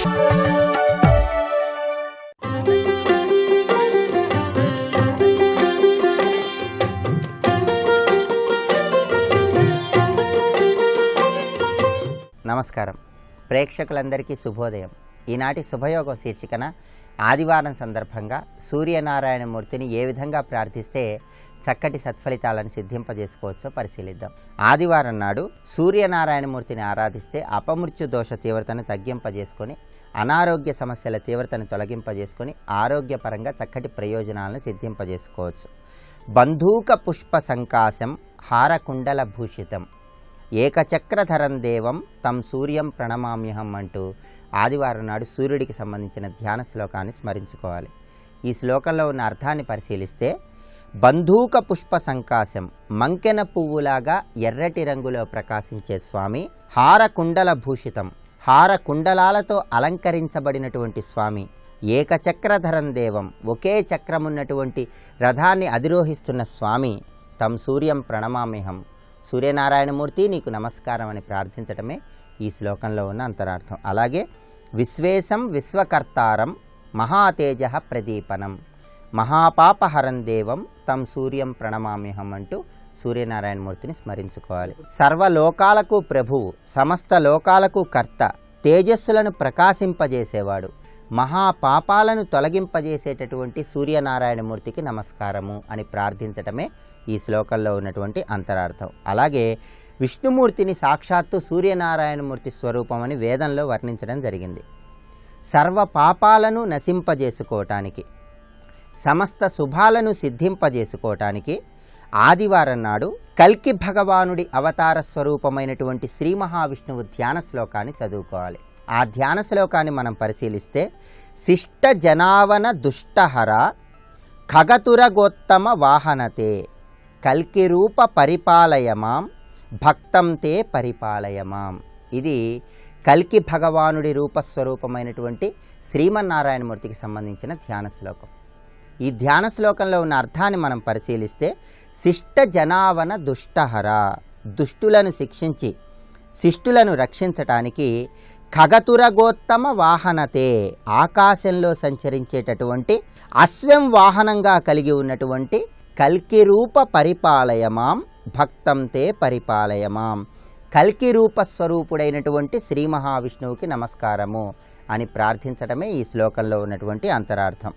నమస్కారం. ప్రేక్షకులందరికీ శుభోదయం. ఈనాటి శుభయోగం శీర్షికన ఆదివారం సందర్భంగా సూర్యనారాయణమూర్తిని ఏ విధంగా ప్రార్థిస్తే చక్కటి సత్ఫలితాలను సిద్ధింపజేసుకోవచ్చో పరిశీలిద్దాం. ఆదివారం నాడు సూర్యనారాయణమూర్తిని ఆరాధిస్తే అపమృత్యు దోష తీవ్రతను తగ్గింపజేసుకొని, అనారోగ్య సమస్యల తీవ్రతను తొలగింపజేసుకొని ఆరోగ్యపరంగా చక్కటి ప్రయోజనాలను సిద్ధింపజేసుకోవచ్చు. బంధూక పుష్ప సంకాశం హారకుండల భూషితం ఏకచక్రధరం దేవం తం సూర్యం ప్రణమామ్యహం అంటూ ఆదివారం నాడు సూర్యుడికి సంబంధించిన ధ్యాన శ్లోకాన్ని స్మరించుకోవాలి. ఈ శ్లోకంలో ఉన్న అర్థాన్ని పరిశీలిస్తే, బంధూక పుష్ప సంకాశం మంకెన పువ్వులాగా ఎర్రటి రంగులో ప్రకాశించే స్వామి, హారకుండల భూషితం హారకుండలాలతో అలంకరించబడినటువంటి స్వామి, ఏకచక్రధరం దేవం ఒకే చక్రమున్నటువంటి రథాన్ని అధిరోహిస్తున్న స్వామి, తం సూర్యం ప్రణమామ్యహం సూర్యనారాయణమూర్తి నీకు నమస్కారం అని ప్రార్థించటమే ఈ శ్లోకంలో ఉన్న అంతరార్థం. అలాగే విశ్వేశం విశ్వకర్తారం మహాతేజ ప్రదీపనం మహాపాపహరం దేవం తం సూర్యం ప్రణమామ్యహం అంటూ సూర్యనారాయణమూర్తిని స్మరించుకోవాలి. సర్వలోకాలకు ప్రభువు, సమస్త లోకాలకు కర్త, తేజస్సులను ప్రకాశింపజేసేవాడు, మహాపాపాలను తొలగింపజేసేటటువంటి సూర్యనారాయణమూర్తికి నమస్కారము అని ప్రార్థించటమే ఈ శ్లోకంలో ఉన్నటువంటి అంతరార్థం. అలాగే విష్ణుమూర్తిని సాక్షాత్తు సూర్యనారాయణమూర్తి స్వరూపమని వేదంలో వర్ణించడం జరిగింది. సర్వ పాపాలను నశింపజేసుకోవటానికి, సమస్త శుభాలను సిద్ధింపజేసుకోవటానికి ఆదివారం నాడు కల్కి భగవానుడి అవతార స్వరూపమైనటువంటి శ్రీ మహావిష్ణువు ధ్యాన శ్లోకాన్ని చదువుకోవాలి. ఆ ధ్యాన శ్లోకాన్ని మనం పరిశీలిస్తే, శిష్ట జనావన దుష్టహర ఖగతురగోత్తమ వాహనతే కల్కి రూప పరిపాలయమాం భక్తం తే పరిపాలయమాం. ఇది కల్కి భగవానుడి రూపస్వరూపమైనటువంటి శ్రీమన్నారాయణమూర్తికి సంబంధించిన ధ్యాన శ్లోకం. ఈ ధ్యాన శ్లోకంలో ఉన్న అర్థాన్ని మనం పరిశీలిస్తే, శిష్ట జనావన దుష్టహర దుష్టులను శిక్షించి శిష్టులను రక్షించటానికి, ఖగతురగోత్తమ వాహనతే ఆకాశంలో సంచరించేటటువంటి అశ్వం వాహనంగా కలిగి ఉన్నటువంటి కల్కి రూప పరిపాలయమాం భక్తం తే పరిపాలయమాం కల్కి రూప స్వరూపుడైనటువంటి శ్రీ మహావిష్ణువుకి నమస్కారము అని ప్రార్థించడమే ఈ శ్లోకంలో ఉన్నటువంటి అంతరార్థం.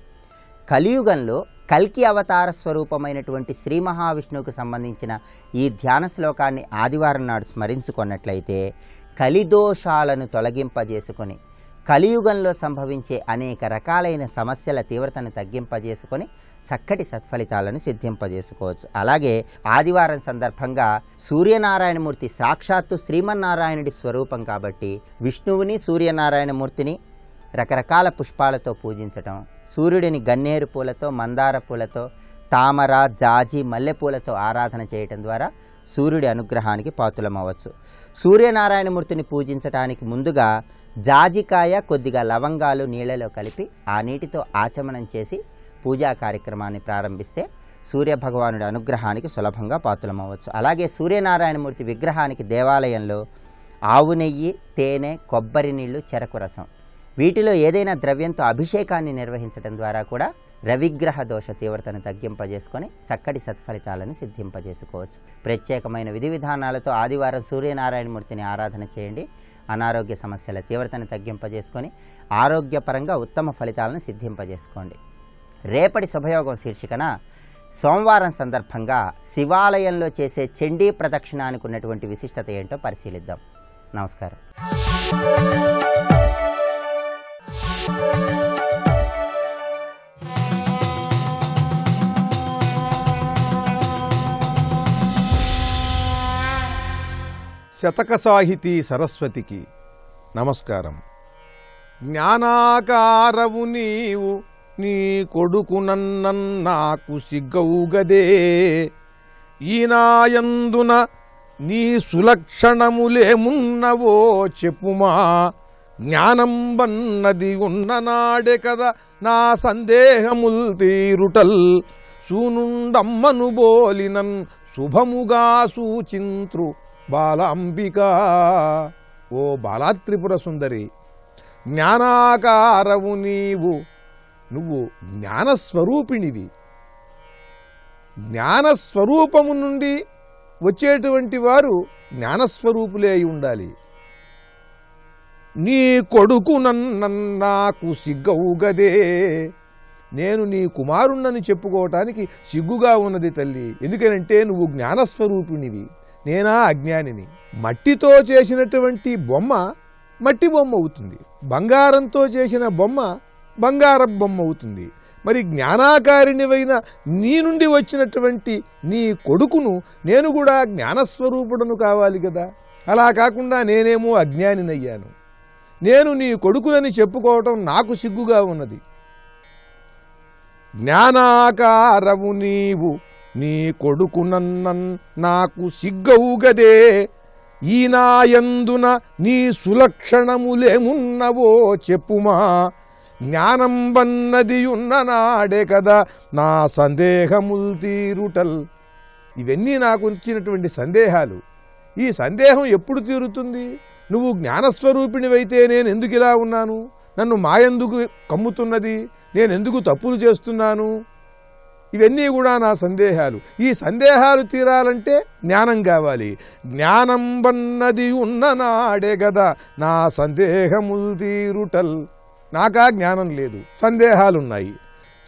కలియుగంలో కల్కి అవతార స్వరూపమైనటువంటి శ్రీ మహావిష్ణువుకు సంబంధించిన ఈ ధ్యాన శ్లోకాన్ని ఆదివారం నాడు స్మరించుకున్నట్లయితే కలిదోషాలను తొలగింపజేసుకొని, కలియుగంలో సంభవించే అనేక రకాలైన సమస్యల తీవ్రతను తగ్గింపజేసుకొని చక్కటి సత్ఫలితాలను సిద్ధింపజేసుకోవచ్చు. అలాగే ఆదివారం సందర్భంగా సూర్యనారాయణమూర్తి సాక్షాత్తు శ్రీమన్నారాయణుడి స్వరూపం కాబట్టి విష్ణువుని సూర్యనారాయణమూర్తిని రకరకాల పుష్పాలతో పూజించటం, సూర్యుడిని గన్నేరు పూలతో, మందార పూలతో, తామర, జాజి, మల్లెపూలతో ఆరాధన చేయటం ద్వారా సూర్యుడి అనుగ్రహానికి పాత్రులమవచ్చు. సూర్యనారాయణమూర్తిని పూజించటానికి ముందుగా జాజికాయ, కొద్దిగా లవంగాలు నీళ్లలో కలిపి ఆ నీటితో ఆచమనం చేసి పూజా కార్యక్రమాన్ని ప్రారంభిస్తే సూర్యభగవానుడి అనుగ్రహానికి సులభంగా పాత్రులమవచ్చు. అలాగే సూర్యనారాయణమూర్తి విగ్రహానికి దేవాలయంలో ఆవు నెయ్యి, తేనె, కొబ్బరి నీళ్లు, చెరకు రసం వీటిలో ఏదైనా ద్రవ్యంతో అభిషేకాన్ని నిర్వహించడం ద్వారా కూడా రవిగ్రహ దోష తీవ్రతను తగ్గింపజేసుకొని చక్కటి సత్ఫలితాలను సిద్ధింపజేసుకోవచ్చు. ప్రత్యేకమైన విధి విధానాలతో ఆదివారం సూర్యనారాయణమూర్తిని ఆరాధన చేయండి. అనారోగ్య సమస్యల తీవ్రతను తగ్గింపజేసుకొని ఆరోగ్యపరంగా ఉత్తమ ఫలితాలను సిద్ధింపజేసుకోండి. రేపటి శుభయోగం శీర్షికన సోమవారం సందర్భంగా శివాలయంలో చేసే చండీ ప్రదక్షిణానికి ఉన్నటువంటి విశిష్టత ఏంటో పరిశీలిద్దాం. నమస్కారం. శతక సాహితీ సరస్వతికి నమస్కారం. జ్ఞానాకారవు నీవు నీ కొడుకు నన్నన్నాకు సిగ్గౌగదే, ఈనాయందున నీ సులక్షణములేమున్నవో చెప్పుమా, జ్ఞానం బన్నది ఉన్ననాడే కదా నా సందేహముల్ తీరుటల్, సూనుండమ్మను బోలినన్ శుభముగా సూచింత్రు బాలాంబిక. ఓ బాలాత్రిపుర సుందరి, జ్ఞానాకారవు నీవు, నువ్వు జ్ఞానస్వరూపిణివి. జ్ఞానస్వరూపము నుండి వచ్చేటువంటి వారు జ్ఞానస్వరూపులే అయి ఉండాలి. నీ కొడుకు నాకు సిగ్గవుగదే, నేను నీ కుమారుణ్ణని చెప్పుకోవటానికి సిగ్గుగా ఉన్నది తల్లి. ఎందుకనంటే నువ్వు జ్ఞానస్వరూపిణివి, నేనా అజ్ఞానిని. మట్టితో చేసినటువంటి బొమ్మ మట్టి బొమ్మ అవుతుంది, బంగారంతో చేసిన బొమ్మ బంగారం బొమ్మ అవుతుంది. మరి జ్ఞానాకారిణివైన నీ నుండి వచ్చినటువంటి నీ కొడుకును నేను కూడా జ్ఞానస్వరూపుడను కావాలి కదా. అలా కాకుండా నేనేమో అజ్ఞానినయ్యాను. నేను నీ కొడుకులని చెప్పుకోవటం నాకు సిగ్గుగా ఉన్నది. జ్ఞానాకారవు నీవు, నీ కొడుకు నాకు సిగ్గవుగదే, ఈనాయందున నీ సులక్షణములేమున్నవో చెప్పుమా, జ్ఞానం వన్నది ఉన్ననాడే కదా నా సందేహముల్ తీరుటల్. ఇవన్నీ నాకు వచ్చినటువంటి సందేహాలు. ఈ సందేహం ఎప్పుడు తీరుతుంది? నువ్వు జ్ఞానస్వరూపిణివైతే నేను ఎందుకు ఇలా ఉన్నాను? నన్ను మాయందుకు కమ్ముతున్నది? నేను ఎందుకు తప్పులు చేస్తున్నాను? ఇవన్నీ కూడా నా సందేహాలు. ఈ సందేహాలు తీరాలంటే జ్ఞానం కావాలి. జ్ఞానం వన్నది ఉన్ననాడే కదా నా సందేహముల్ తీరుటల్. నాకా జ్ఞానం లేదు, సందేహాలున్నాయి.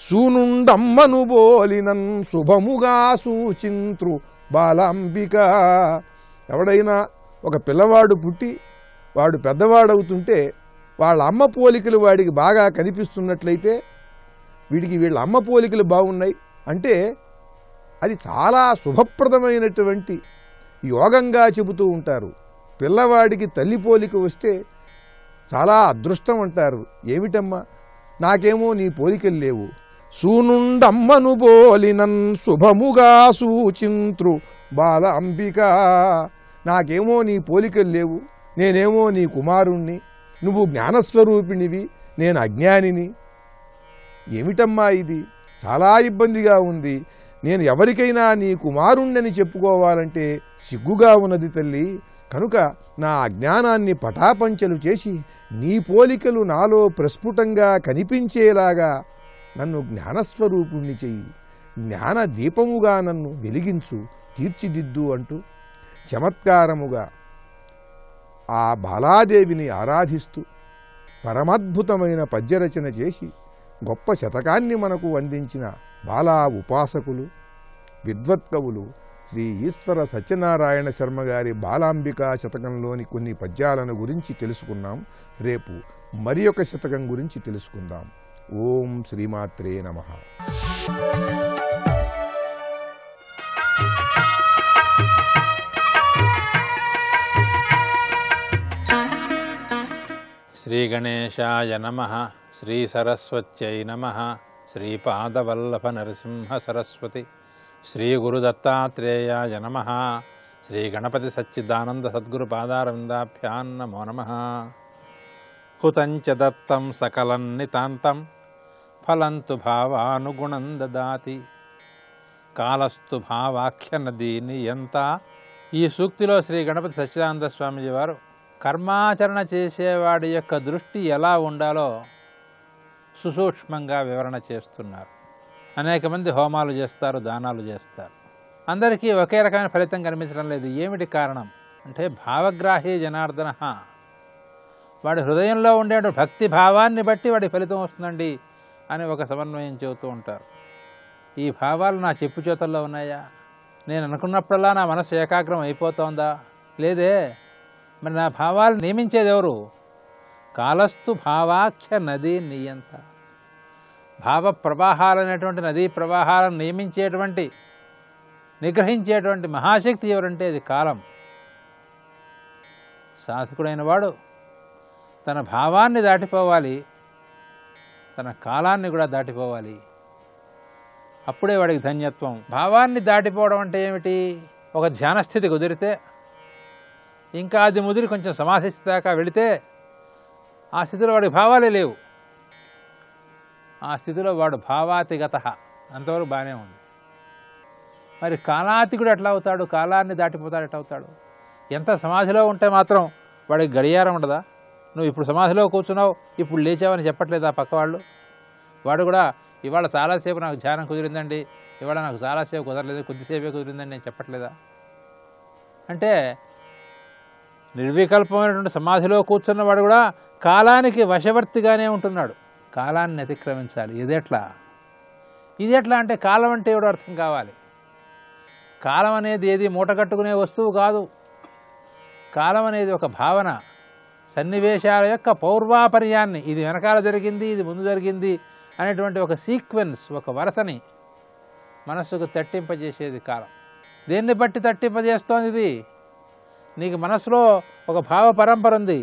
సూనుండమ్మను బోలినన్ శుభముగా సూచింత్రు బాలాంబిక. ఎవడైనా ఒక పిల్లవాడు పుట్టి వాడు పెద్దవాడవుతుంటే వాళ్ళ అమ్మ పోలికలు వాడికి బాగా కనిపిస్తున్నట్లయితే, వీళ్ళ అమ్మ పోలికలు బాగున్నాయి అంటే అది చాలా శుభప్రదమైనటువంటి యోగంగా చెబుతూ ఉంటారు. పిల్లవాడికి తల్లి పోలిక వస్తే చాలా అదృష్టం అంటారు. ఏమిటమ్మా, నాకేమో నీ పోలికలు లేవు. సూనుండమ్మను బోలినన్ శుభముగా సూచింత్రు బాల అంబిక. నాకేమో నీ పోలికలు లేవు, నేనేమో నీ కుమారుణ్ణి, నువ్వు జ్ఞానస్వరూపిణివి, నేను అజ్ఞానిని. ఏమిటమ్మా ఇది? చాలా ఇబ్బందిగా ఉంది. నేను ఎవరికైనా నీ కుమారుణ్ణని చెప్పుకోవాలంటే సిగ్గుగా ఉన్నది తల్లి. కనుక నా అజ్ఞానాన్ని పటాపంచలు చేసి నీ పోలికలు నాలో ప్రస్ఫుటంగా కనిపించేలాగా నన్ను జ్ఞానస్వరూపుణ్ణి చెయ్యి, జ్ఞాన దీపముగా నన్ను వెలిగించు, తీర్చిదిద్దు అంటూ చమత్కారముగా ఆ బాలాదేవిని ఆరాధిస్తూ పరమద్భుతమైన పద్యరచన చేసి గొప్ప శతకాన్ని మనకు అందించిన బాలా ఉపాసకులు విద్వత్కవులు శ్రీ ఈశ్వర సత్యనారాయణ శర్మ గారి బాలాంబికా శతకంలోని కొన్ని పద్యాలను గురించి తెలుసుకున్నాం. రేపు మరి ఒక శతకం గురించి తెలుసుకుందాం. ఓం శ్రీమాత్రే నమః. శ్రీ గణేశాయ నమః. శ్రీ సరస్వత్యై నమః. శ్రీపాదవల్లభ నరసింహ సరస్వతి. శ్రీ గురుదత్తాత్రేయాయ నమః. శ్రీ గణపతి సచ్చిదానంద సద్గురు పాదారవిందాభ్యాం నమో నమః. హుతంచ దత్తం సకలం నితాంతం ఫలంతు భావానుగుణం దదాతి కాలస్తు భావాఖ్య నదీ నియంత. ఈ సూక్తిలో శ్రీ గణపతి సచ్చిదానంద స్వామీజీ వారు కర్మాచరణ చేసేవాడి యొక్క దృష్టి ఎలా ఉండాలో సుసూక్ష్మంగా వివరణ చేస్తున్నారు. అనేక మంది హోమాలు చేస్తారు, దానాలు చేస్తారు, అందరికీ ఒకే రకమైన ఫలితం కనిపించడం లేదు. ఏమిటి కారణం అంటే భావగ్రాహి జనార్దన, వాడి హృదయంలో ఉండే భక్తి భావాన్ని బట్టి వాడి ఫలితం వస్తుందండి అని ఒక సమన్వయం చెబుతూ ఉంటారు. ఈ భావాలు నా చెప్పు చేతుల్లో ఉన్నాయా? నేను అనుకున్నప్పుడల్లా నా మనసు ఏకాగ్రం అయిపోతుందా? లేదే. మరి నా భావాలు నియమించేది ఎవరు? కాలస్తు భావాఖ్య నదీ నియంత. భావ ప్రవాహాలనేటువంటి నదీ ప్రవాహాలను నియమించేటువంటి నిగ్రహించేటువంటి మహాశక్తి ఎవరంటే అది కాలం. సాధకుడైన వాడు తన భావాన్ని దాటిపోవాలి, తన కాలాన్ని కూడా దాటిపోవాలి. అప్పుడే వాడికి ధన్యత్వం. భావాన్ని దాటిపోవడం అంటే ఏమిటి? ఒక ధ్యానస్థితి కుదిరితే, ఇంకా అది ముదిరి కొంచెం సమాధి స్థితి దాకా వెళితే ఆ స్థితిలో వాడికి భావాలే లేవు. ఆ స్థితిలో వాడు భావాతిగత, అంతవరకు బాగానే ఉంది. మరి కాలాతికుడు ఎట్లా అవుతాడు? కాలాన్ని దాటిపోతాడు ఎట్లా అవుతాడు? ఎంత సమాధిలో ఉంటే మాత్రం వాడికి గడియారం ఉండదా? నువ్వు ఇప్పుడు సమాధిలో కూర్చున్నావు, ఇప్పుడు లేచావని చెప్పట్లేదా పక్కవాళ్ళు? వాడు కూడా ఇవాళ చాలాసేపు నాకు ధ్యానం కుదిరిందండి, ఇవాళ నాకు చాలాసేపు కుదరలేదు, కొద్దిసేపే కుదిరిందని నేను చెప్పట్లేదా? అంటే నిర్వికల్పమైనటువంటి సమాధిలో కూర్చున్నవాడు కూడా కాలానికి వశవర్తిగానే ఉంటున్నాడు. కాలాన్ని అతిక్రమించాలి. ఇది ఎట్లా అంటే కాలం అంటే ఎవడో అర్థం కావాలి. కాలం అనేది ఏది మూటగట్టుకునే వస్తువు కాదు. కాలం అనేది ఒక భావన, సన్నివేశాల యొక్క పౌర్వాపర్యాన్ని, ఇది వెనకాల జరిగింది, ఇది ముందు జరిగింది అనేటువంటి ఒక సీక్వెన్స్, ఒక వరుసని మనస్సుకు తట్టింపజేసేది కాలం. దేన్ని బట్టి తట్టింపజేస్తోంది ఇది? నీకు మనసులో ఒక భావ పరంపర ఉంది,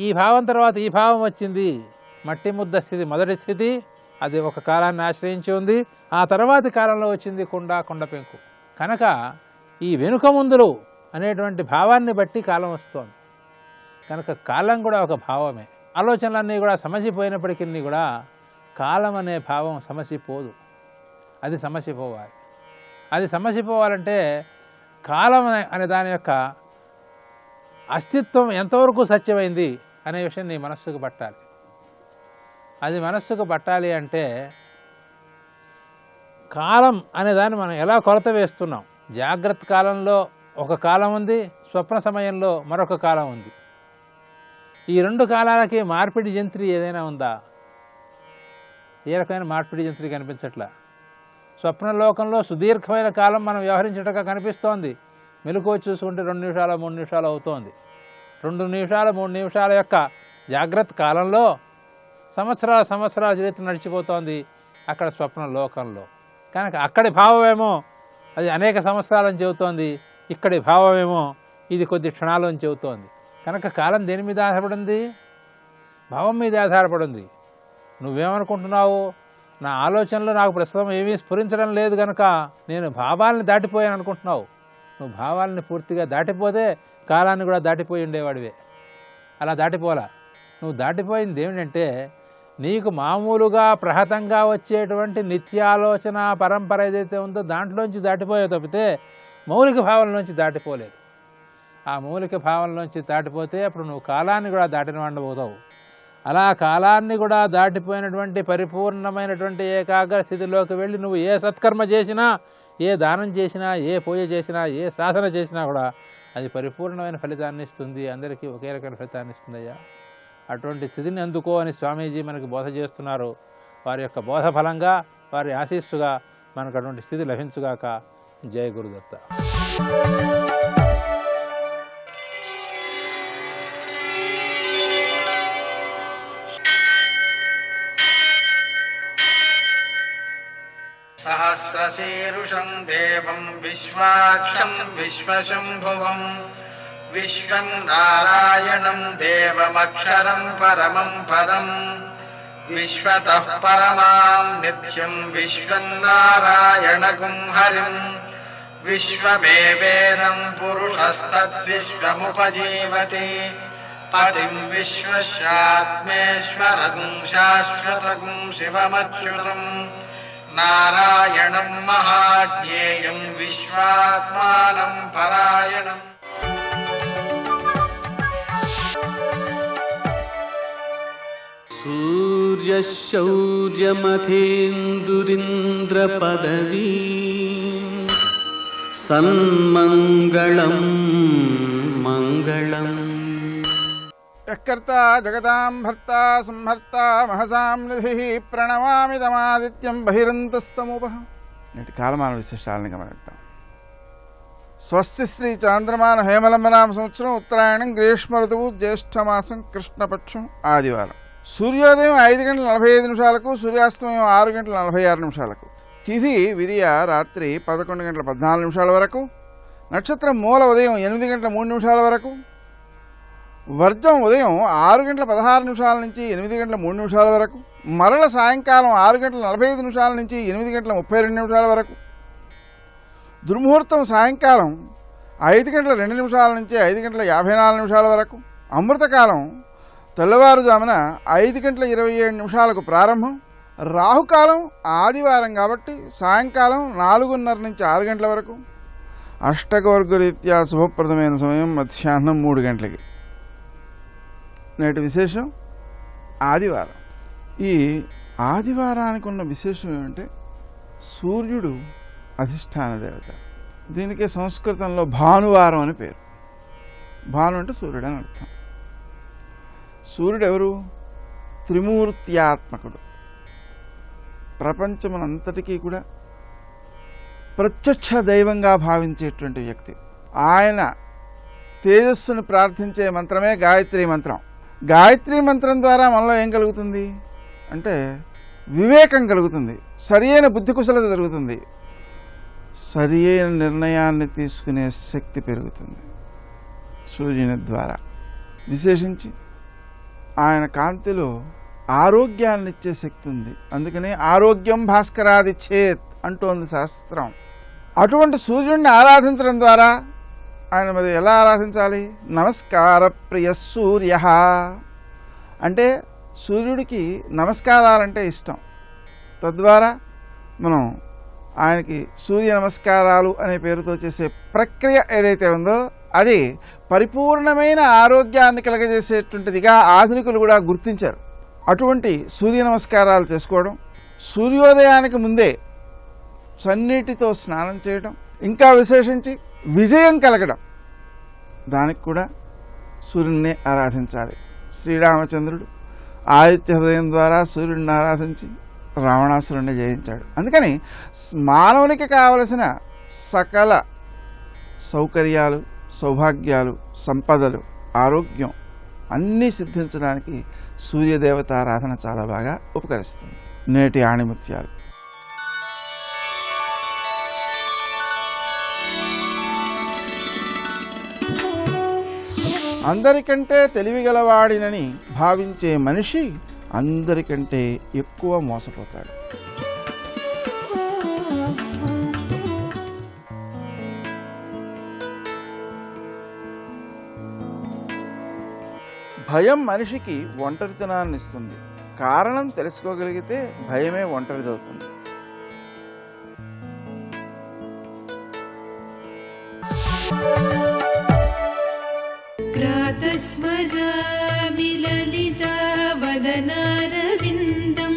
ఈ భావం తర్వాత ఈ భావం వచ్చింది. మట్టి ముద్ద స్థితి మొదటి స్థితి, అది ఒక కాలాన్ని ఆశ్రయించి ఉంది. ఆ తర్వాతి కాలంలో వచ్చింది కొండ పెంకు. కనుక ఈ వెనుక ముందులు అనేటువంటి భావాన్ని బట్టి కాలం వస్తోంది. కనుక కాలం కూడా ఒక భావమే. ఆలోచనలన్నీ కూడా సమసిపోయినప్పటికీ కూడా కాలం అనే భావం సమసిపోదు, అది సమసిపోవాలి. అది సమసిపోవాలంటే కాలం అనే దాని యొక్క అస్తిత్వం ఎంతవరకు సత్యమైంది అనే విషయం నీ మనస్సుకు పట్టాలి. అది మనస్సుకు పట్టాలి అంటే కాలం అనేదాన్ని మనం ఎలా కొలత వేస్తున్నాం? జాగ్రత్త కాలంలో ఒక కాలం ఉంది, స్వప్న సమయంలో మరొక కాలం ఉంది. ఈ రెండు కాలాలకి మార్పిడి జంత్రి ఏదైనా ఉందా? ఏ రకమైన మార్పిడి జంత్రి కనిపించట్లా. స్వప్నలోకంలో సుదీర్ఘమైన కాలం మనం వ్యవహరించటగా కనిపిస్తోంది. మెలకువ చూసుకుంటే 2 నిమిషాలు 3 నిమిషాలు అవుతోంది. 2 నిమిషాలు 3 నిమిషాల యొక్క జాగ్రత్త కాలంలో సంవత్సరాల చరిత్ర నడిచిపోతోంది అక్కడ స్వప్నలోకంలో. కనుక అక్కడి భావమేమో అది అనేక సంవత్సరాలని చెబుతోంది, ఇక్కడి భావమేమో ఇది కొద్ది క్షణాలు అని చెబుతోంది. కనుక కాలం దేని మీద ఆధారపడింది? భావం మీద ఆధారపడింది. నువ్వేమనుకుంటున్నావు? నా ఆలోచనలో నాకు ప్రస్తుతం ఏమీ స్ఫురించడం లేదు కనుక నేను భావాలని దాటిపోయాను అనుకుంటున్నావు. నువ్వు భావాలని పూర్తిగా దాటిపోతే కాలాన్ని కూడా దాటిపోయి ఉండేవాడివే. అలా దాటిపోలా. నువ్వు దాటిపోయింది ఏమిటంటే నీకు మామూలుగా ప్రహతంగా వచ్చేటువంటి నిత్యాలోచన పరంపర ఏదైతే ఉందో దాంట్లోంచి దాటిపోయే తప్పితే మౌలిక భావనలోంచి దాటిపోలేదు. ఆ మౌలిక భావనలోంచి దాటిపోతే అప్పుడు నువ్వు కాలాన్ని కూడా దాటిన వాడిపోతావు. అలా కాలాన్ని కూడా దాటిపోయినటువంటి పరిపూర్ణమైనటువంటి ఏకాగ్ర స్థితిలోకి వెళ్ళి నువ్వు ఏ సత్కర్మ చేసినా, ఏ దానం చేసినా, ఏ పూజ చేసినా, ఏ సాధన చేసినా కూడా అది పరిపూర్ణమైన ఫలితాన్ని ఇస్తుంది. అందరికీ ఒకే రకమైన ఫలితాన్ని ఇస్తుందయ్యా. అటువంటి స్థితిని అందుకో అని స్వామీజీ మనకు బోధ చేస్తున్నారు. వారి యొక్క బోధ ఫలంగా, వారి ఆశీస్సుగా మనకు అటువంటి స్థితి లభించుగాక. జయ గురుదత్త. సహస్రశీరుషం దేవం విశ్వాక్షం విశ్వశంభువం విశ్వం నారాయణం దేవమక్షరం పరమం పదం విశ్వతః పరమాం నిత్యం విశ్వం నారాయణగుం హరిం విశ్వమేవేదం పురుషస్తద్విశ్వముపజీవతి పతిం విశ్వస్యాత్మేశ్వరం శాశ్వతగుం శివమచ్యుతం నారాయణం మహాజ్ఞేయం విశ్వాత్మానం పరాయణం. సూర్యశౌర్యమథేందురింద్రపదవీ సన్మంగళం మంగళం. యఃకర్త జగతాం భర్త సంహర్త మహసాం నిధి ప్రణమామి తమాదిత్యం బహిరంతస్తముపః. నేటి కాలమాన విశేషాలను గమనిద్దాం. స్వస్తి శ్రీ చాంద్రమాన హేమలంబనామ సంవత్సరం ఉత్తరాయణం గ్రీష్మ ఋతువు జ్యేష్ఠమాసం కృష్ణపక్షం ఆదివారం. సూర్యోదయం 5:45 సూర్యాస్తమయం 6:46. తిథి విదియ రాత్రి 11:14 వరకు. నక్షత్రం మూల ఉదయం 8:03 వరకు. వర్జం ఉదయం 6:16 నుంచి 8:03 వరకు. మరల సాయంకాలం 6:45 నుంచి 8:32 వరకు. దుర్ముహూర్తం సాయంకాలం 5:02 నుంచి 5:54 వరకు. అమృతకాలం తెల్లవారుజామున 5:27 ప్రారంభం. రాహుకాలం ఆదివారం కాబట్టి సాయంకాలం 4:30 నుంచి 6 గంటల వరకు. అష్టకవర్గ రీత్యా శుభప్రదమైన సమయం మధ్యాహ్నం 3 గంటలకి. నేటి విశేషం ఆదివారం. ఈ ఆదివారానికి ఉన్న విశేషం ఏమంటే సూర్యుడు అధిష్టాన దేవత. దీనికి సంస్కృతంలో భానువారం అని పేరు. భాను అంటే సూర్యుడు అని అర్థం. సూర్యుడు ఎవరు? త్రిమూర్త్యాత్మకుడు. ప్రపంచమునంతటికీ కూడా ప్రత్యక్ష దైవంగా భావించేటువంటి వ్యక్తి. ఆయన తేజస్సును ప్రార్థించే మంత్రమే గాయత్రీ మంత్రం. గాయత్రీ మంత్రం ద్వారా మనలో ఏం కలుగుతుంది అంటే వివేకం కలుగుతుంది, సరి అయిన బుద్ధి కుశలత జరుగుతుంది, సరి అయిన నిర్ణయాన్ని తీసుకునే శక్తి పెరుగుతుంది సూర్యుని ద్వారా. విశేషించి ఆయన కాంతిలో ఆరోగ్యాన్ని ఇచ్చే శక్తి ఉంది. అందుకనే ఆరోగ్యం భాస్కరాది చేత్ అంటోంది శాస్త్రం. అటువంటి సూర్యుడిని ఆరాధించడం ద్వారా ఆయన మరి ఎలా ఆరాధించాలి? నమస్కార ప్రియ సూర్య అంటే సూర్యుడికి నమస్కారాలంటే ఇష్టం. తద్వారా మనం ఆయనకి సూర్య నమస్కారాలు అనే పేరుతో చేసే ప్రక్రియ ఏదైతే ఉందో అది పరిపూర్ణమైన ఆరోగ్యాన్ని కలగజేసేటువంటిదిగా ఆధునికులు కూడా గుర్తించారు. అటువంటి సూర్య నమస్కారాలు చేసుకోవడం, సూర్యోదయానికి ముందే చన్నీటితో స్నానం చేయడం, ఇంకా విశేషించి విజయం కలగడం, దానికి కూడా సూర్యుడిని ఆరాధించాలి. శ్రీరామచంద్రుడు ఆదిత్య హృదయం ద్వారా సూర్యుడిని ఆరాధించి రావణాసురుడిని జయించాడు. అందుకని మానవునికి కావలసిన సకల సౌకర్యాలు, సౌభాగ్యాలు, సంపదలు, ఆరోగ్యం అన్నీ సిద్ధించడానికి సూర్యదేవత ఆరాధన చాలా బాగా ఉపకరిస్తుంది. నేటి ఆణిముత్యాలు. అందరికంటే తెలివిగలవాడినని భావించే మనిషి అందరికంటే ఎక్కువ మోసపోతాడు. భయం మనిషికి ఒంటరితనాన్ని ఇస్తుంది. కారణం తెలుసుకోగలిగితే భయమే ఒంటరిదవుతుంది. ప్రాతస్మరామి లలితావదనారవిందం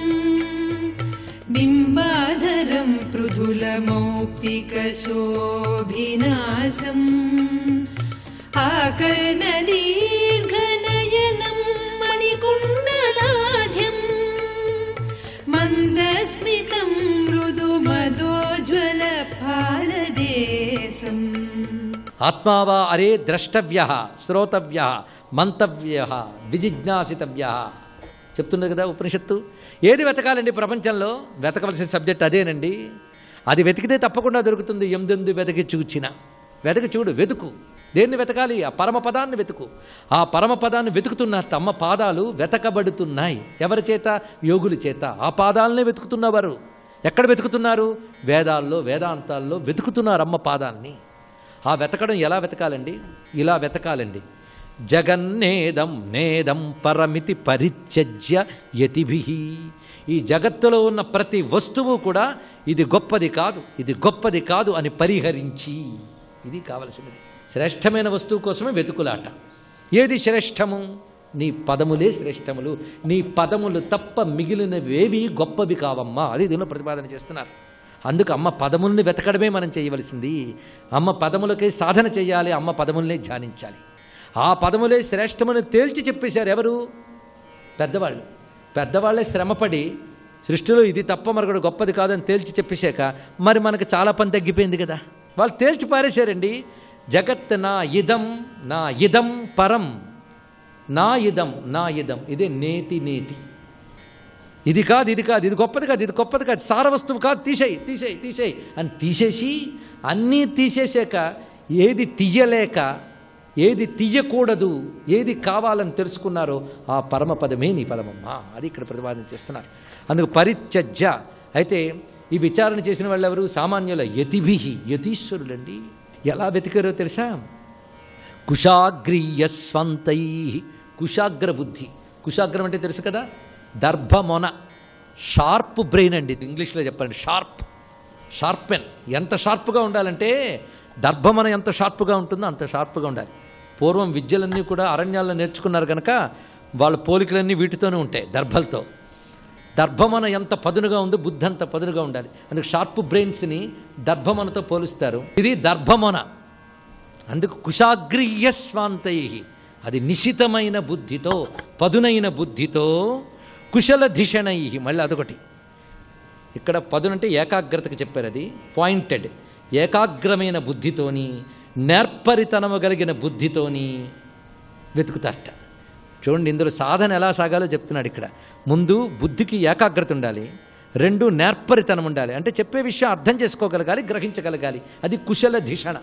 బింబాధరం పృథులమౌక్తికశోభినాసం ఆకర్ణదీర్ఘనయనం మణికుండలాఢ్యం మందస్మితం మృదుమదోజ్వల ఫాలదేశం. ఆత్మావా అరే ద్రష్టవ్య, శ్రోతవ్య, మంతవ్య, విజిజ్ఞాసితవ్య చెప్తున్నది కదా ఉపనిషత్తు. ఏది వెతకాలండి ప్రపంచంలో? వెతకవలసిన సబ్జెక్ట్ అదేనండి. అది వెతికితే తప్పకుండా దొరుకుతుంది. ఎందెందు వెతకి చూచిన వెతకి చూడు, వెతుకు. దేన్ని వెతకాలి? ఆ పరమపదాన్ని వెతుకు. ఆ పరమపదాన్ని వెతుకుతున్నట్టు అమ్మ పాదాలు వెతకబడుతున్నాయి. ఎవరి చేత? యోగుల చేత. ఆ పాదాలనే వెతుకుతున్నవారు. ఎక్కడ వెతుకుతున్నారు? వేదాల్లో, వేదాంతాల్లో వెతుకుతున్నారు అమ్మ పాదాలని. ఆ వెతకడం ఎలా వెతకాలండి? ఇలా వెతకాలండి. జగన్నేదం నేదం పరమితి పరిత్యజ్య యతిభి. ఈ జగత్తులో ఉన్న ప్రతి వస్తువు కూడా ఇది గొప్పది కాదు, ఇది గొప్పది కాదు అని పరిహరించి, ఇది కావలసినది. శ్రేష్టమైన వస్తువు కోసమే వెతుకులాట. ఏది శ్రేష్టము? నీ పదములే శ్రేష్టములు. నీ పదములు తప్ప మిగిలినవేవి గొప్పవి కావమ్మా. అది దీనిలో ప్రతిపాదన చేస్తున్నారు. అందుకు అమ్మ పదముల్ని వెతకడమే మనం చేయవలసింది. అమ్మ పదములకే సాధన చేయాలి, అమ్మ పదములనే ధ్యానించాలి. ఆ పదములే శ్రేష్టమని తేల్చి చెప్పేశారు ఎవరు? పెద్దవాళ్ళు. పెద్దవాళ్ళే శ్రమపడి సృష్టిలో ఇది తప్ప మరొకటి గొప్పది కాదని తేల్చి చెప్పేశాక మరి మనకు చాలా పని తగ్గిపోయింది కదా. వాళ్ళు తేల్చి పారేశారండి. జగత్ నా ఇదం, నా ఇదం పరం, నా ఇదం, నా ఇదం. ఇదే నేతి నేతి. ఇది కాదు, ఇది కాదు, ఇది గొప్పది కాదు, ఇది గొప్పది కాదు, సార వస్తువు కాదు, తీసేయి తీసేయి తీసేయి అని తీసేసి అన్నీ తీసేసాక ఏది తీయలేక, ఏది తీయకూడదు, ఏది కావాలని తెలుసుకున్నారో ఆ పరమపదమే నీ పదమమ్మ. అది ఇక్కడ ప్రతిపాదన చేస్తున్నారు. అందుకు పరిత్యజ్య. అయితే ఈ విచారణ చేసిన వాళ్ళు ఎవరు? సామాన్యుల. యతిభిహి, యతీశ్వరులండి. ఎలా వెతికారో తెలుసా? కుశాగ్రీయ స్వంతై. కుశాగ్ర బుద్ధి. కుశాగ్రం అంటే తెలుసు కదా, దర్భమొన. షార్ప్ బ్రెయిన్ అండి, ఇంగ్లీష్లో చెప్పండి. షార్పెన్. ఎంత షార్ప్గా ఉండాలంటే దర్భమన ఎంత షార్ప్గా ఉంటుందో అంత షార్ప్గా ఉండాలి. పూర్వం విద్యలన్నీ కూడా అరణ్యాల్లో నేర్చుకున్నారు కనుక వాళ్ళ పోలికలన్నీ వీటితోనే ఉంటాయి, దర్భలతో. దర్భమన ఎంత పదునుగా ఉందో బుద్ధి అంత పదునుగా ఉండాలి. అందుకు షార్ప్ బ్రెయిన్స్ని దర్భమనతో పోలుస్తారు. ఇది దర్భమన. అందుకు కుశాగ్రీయ స్వాంతై, అది నిశితమైన బుద్ధితో, పదునైన బుద్ధితో, కుశల ధిషణై, మళ్ళీ అదొకటి. ఇక్కడ పదునంటే ఏకాగ్రతకు చెప్పారు, అది పాయింటెడ్. ఏకాగ్రమైన బుద్ధితోని, నేర్పరితనము కలిగిన బుద్ధితోని వెతుకుతారట. చూడండి, ఇందులో సాధన ఎలా సాగాలో చెప్తున్నాడు ఇక్కడ. ముందు బుద్ధికి ఏకాగ్రత ఉండాలి, రెండు నేర్పరితనం ఉండాలి. అంటే చెప్పే విషయం అర్థం చేసుకోగలగాలి, గ్రహించగలగాలి. అది కుశల ధిషణ.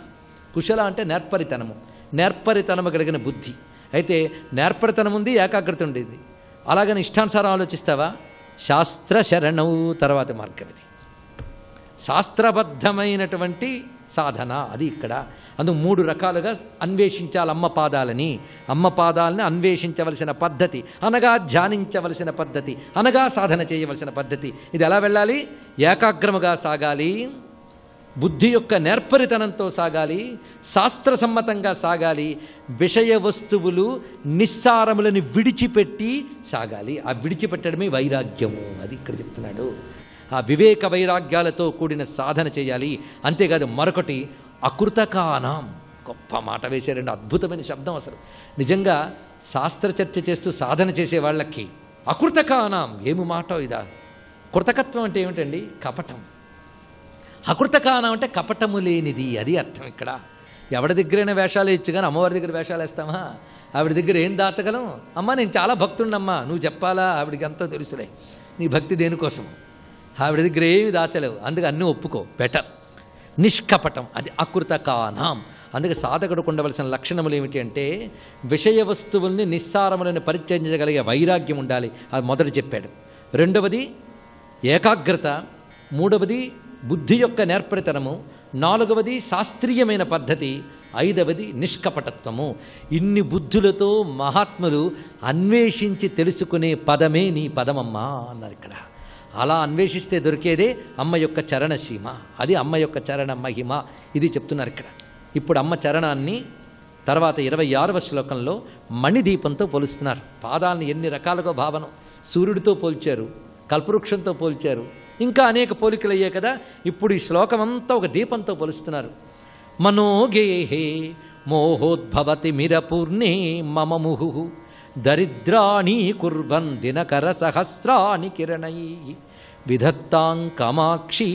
కుశల అంటే నేర్పరితనము, నేర్పరితనము కలిగిన బుద్ధి. అయితే నేర్పరితనం ఉంది, ఏకాగ్రత ఉండేది. అలాగని ఇష్టానుసారం ఆలోచిస్తావా? శాస్త్ర శరణౌ తర్వాత మార్గం. ఇది శాస్త్రబద్ధమైనటువంటి సాధన, అది ఇక్కడ. అందుకు 3 రకాలుగా అన్వేషించాలి అమ్మ పాదాలని. అమ్మ పాదాలని అన్వేషించవలసిన పద్ధతి అనగా ధ్యానించవలసిన పద్ధతి అనగా సాధన చేయవలసిన పద్ధతి. ఇది ఎలా వెళ్ళాలి? ఏకాగ్రముగా సాగాలి, బుద్ధి యొక్క నేర్పరితనంతో సాగాలి, శాస్త్రసమ్మతంగా సాగాలి, విషయ వస్తువులు నిస్సారములను విడిచిపెట్టి సాగాలి. ఆ విడిచిపెట్టడమే వైరాగ్యము. అది ఇక్కడ చెప్తున్నాడు. ఆ వివేక వైరాగ్యాలతో కూడిన సాధన చేయాలి. అంతేకాదు మరొకటి అకృతకానాం. గొప్ప మాట వేశారండి, అద్భుతమైన శబ్దం. అసలు నిజంగా శాస్త్ర చర్చ చేస్తూ సాధన చేసే వాళ్ళకి అకృతకానాం ఏమి మాట ఇదా? కృతకత్వం అంటే ఏమిటండి? కపటం. అకృతకానం అంటే కపటము లేనిది, అది అర్థం ఇక్కడ. ఎవరి దగ్గరైనా వేషాలు ఇచ్చు కానీ అమ్మవారి దగ్గర వేషాలు వేస్తామా? ఆవిడ దగ్గర ఏం దాచగలం? అమ్మ నేను చాలా భక్తుండమ్మా, నువ్వు చెప్పాలా? ఆవిడికి ఎంతో తెలుసులే నీ భక్తి దేనికోసం. ఆవిడ దగ్గర ఏమి దాచలేవు, అందుకే అన్నీ ఒప్పుకో, బెటర్. నిష్కపటం, అది అకృతకానాం. అందుకే సాధకుడికి ఉండవలసిన లక్షణములు ఏమిటి అంటే విషయ వస్తువుల్ని నిస్సారములను పరిత్యజించగలిగే వైరాగ్యం ఉండాలి. అది మొదటి చెప్పాడు. రెండవది ఏకాగ్రత, మూడవది బుద్ధి యొక్క నేర్పరితనము, నాలుగవది శాస్త్రీయమైన పద్ధతి, ఐదవది నిష్కపటత్వము. ఇన్ని బుద్ధులతో మహాత్ములు అన్వేషించి తెలుసుకునే పదమే నీ పదమమ్మా అన్నారు ఇక్కడ. అలా అన్వేషిస్తే దొరికేదే అమ్మ యొక్క చరణసీమ, అది అమ్మ యొక్క చరణ మహిమ. ఇది చెప్తున్నారు ఇక్కడ. ఇప్పుడు అమ్మ చరణాన్ని తర్వాత 26వ శ్లోకంలో మణిదీపంతో పోలుస్తున్నారు. పాదాలను ఎన్ని రకాలుగా భావన. సూర్యుడితో పోల్చారు, కల్పవృక్షంతో పోల్చారు, ఇంకా అనేక పోలికలు అయ్యాయి కదా. ఇప్పుడు ఈ శ్లోకం అంతా ఒక దీపంతో పోలుస్తున్నారు. మనోగేహే మోహోద్భవతి మిరపూర్ణే మమ ముహు దరిద్రాణి కుర్వన్ దినకర సహస్రాణి కిరణై విధత్తాం కామాక్షి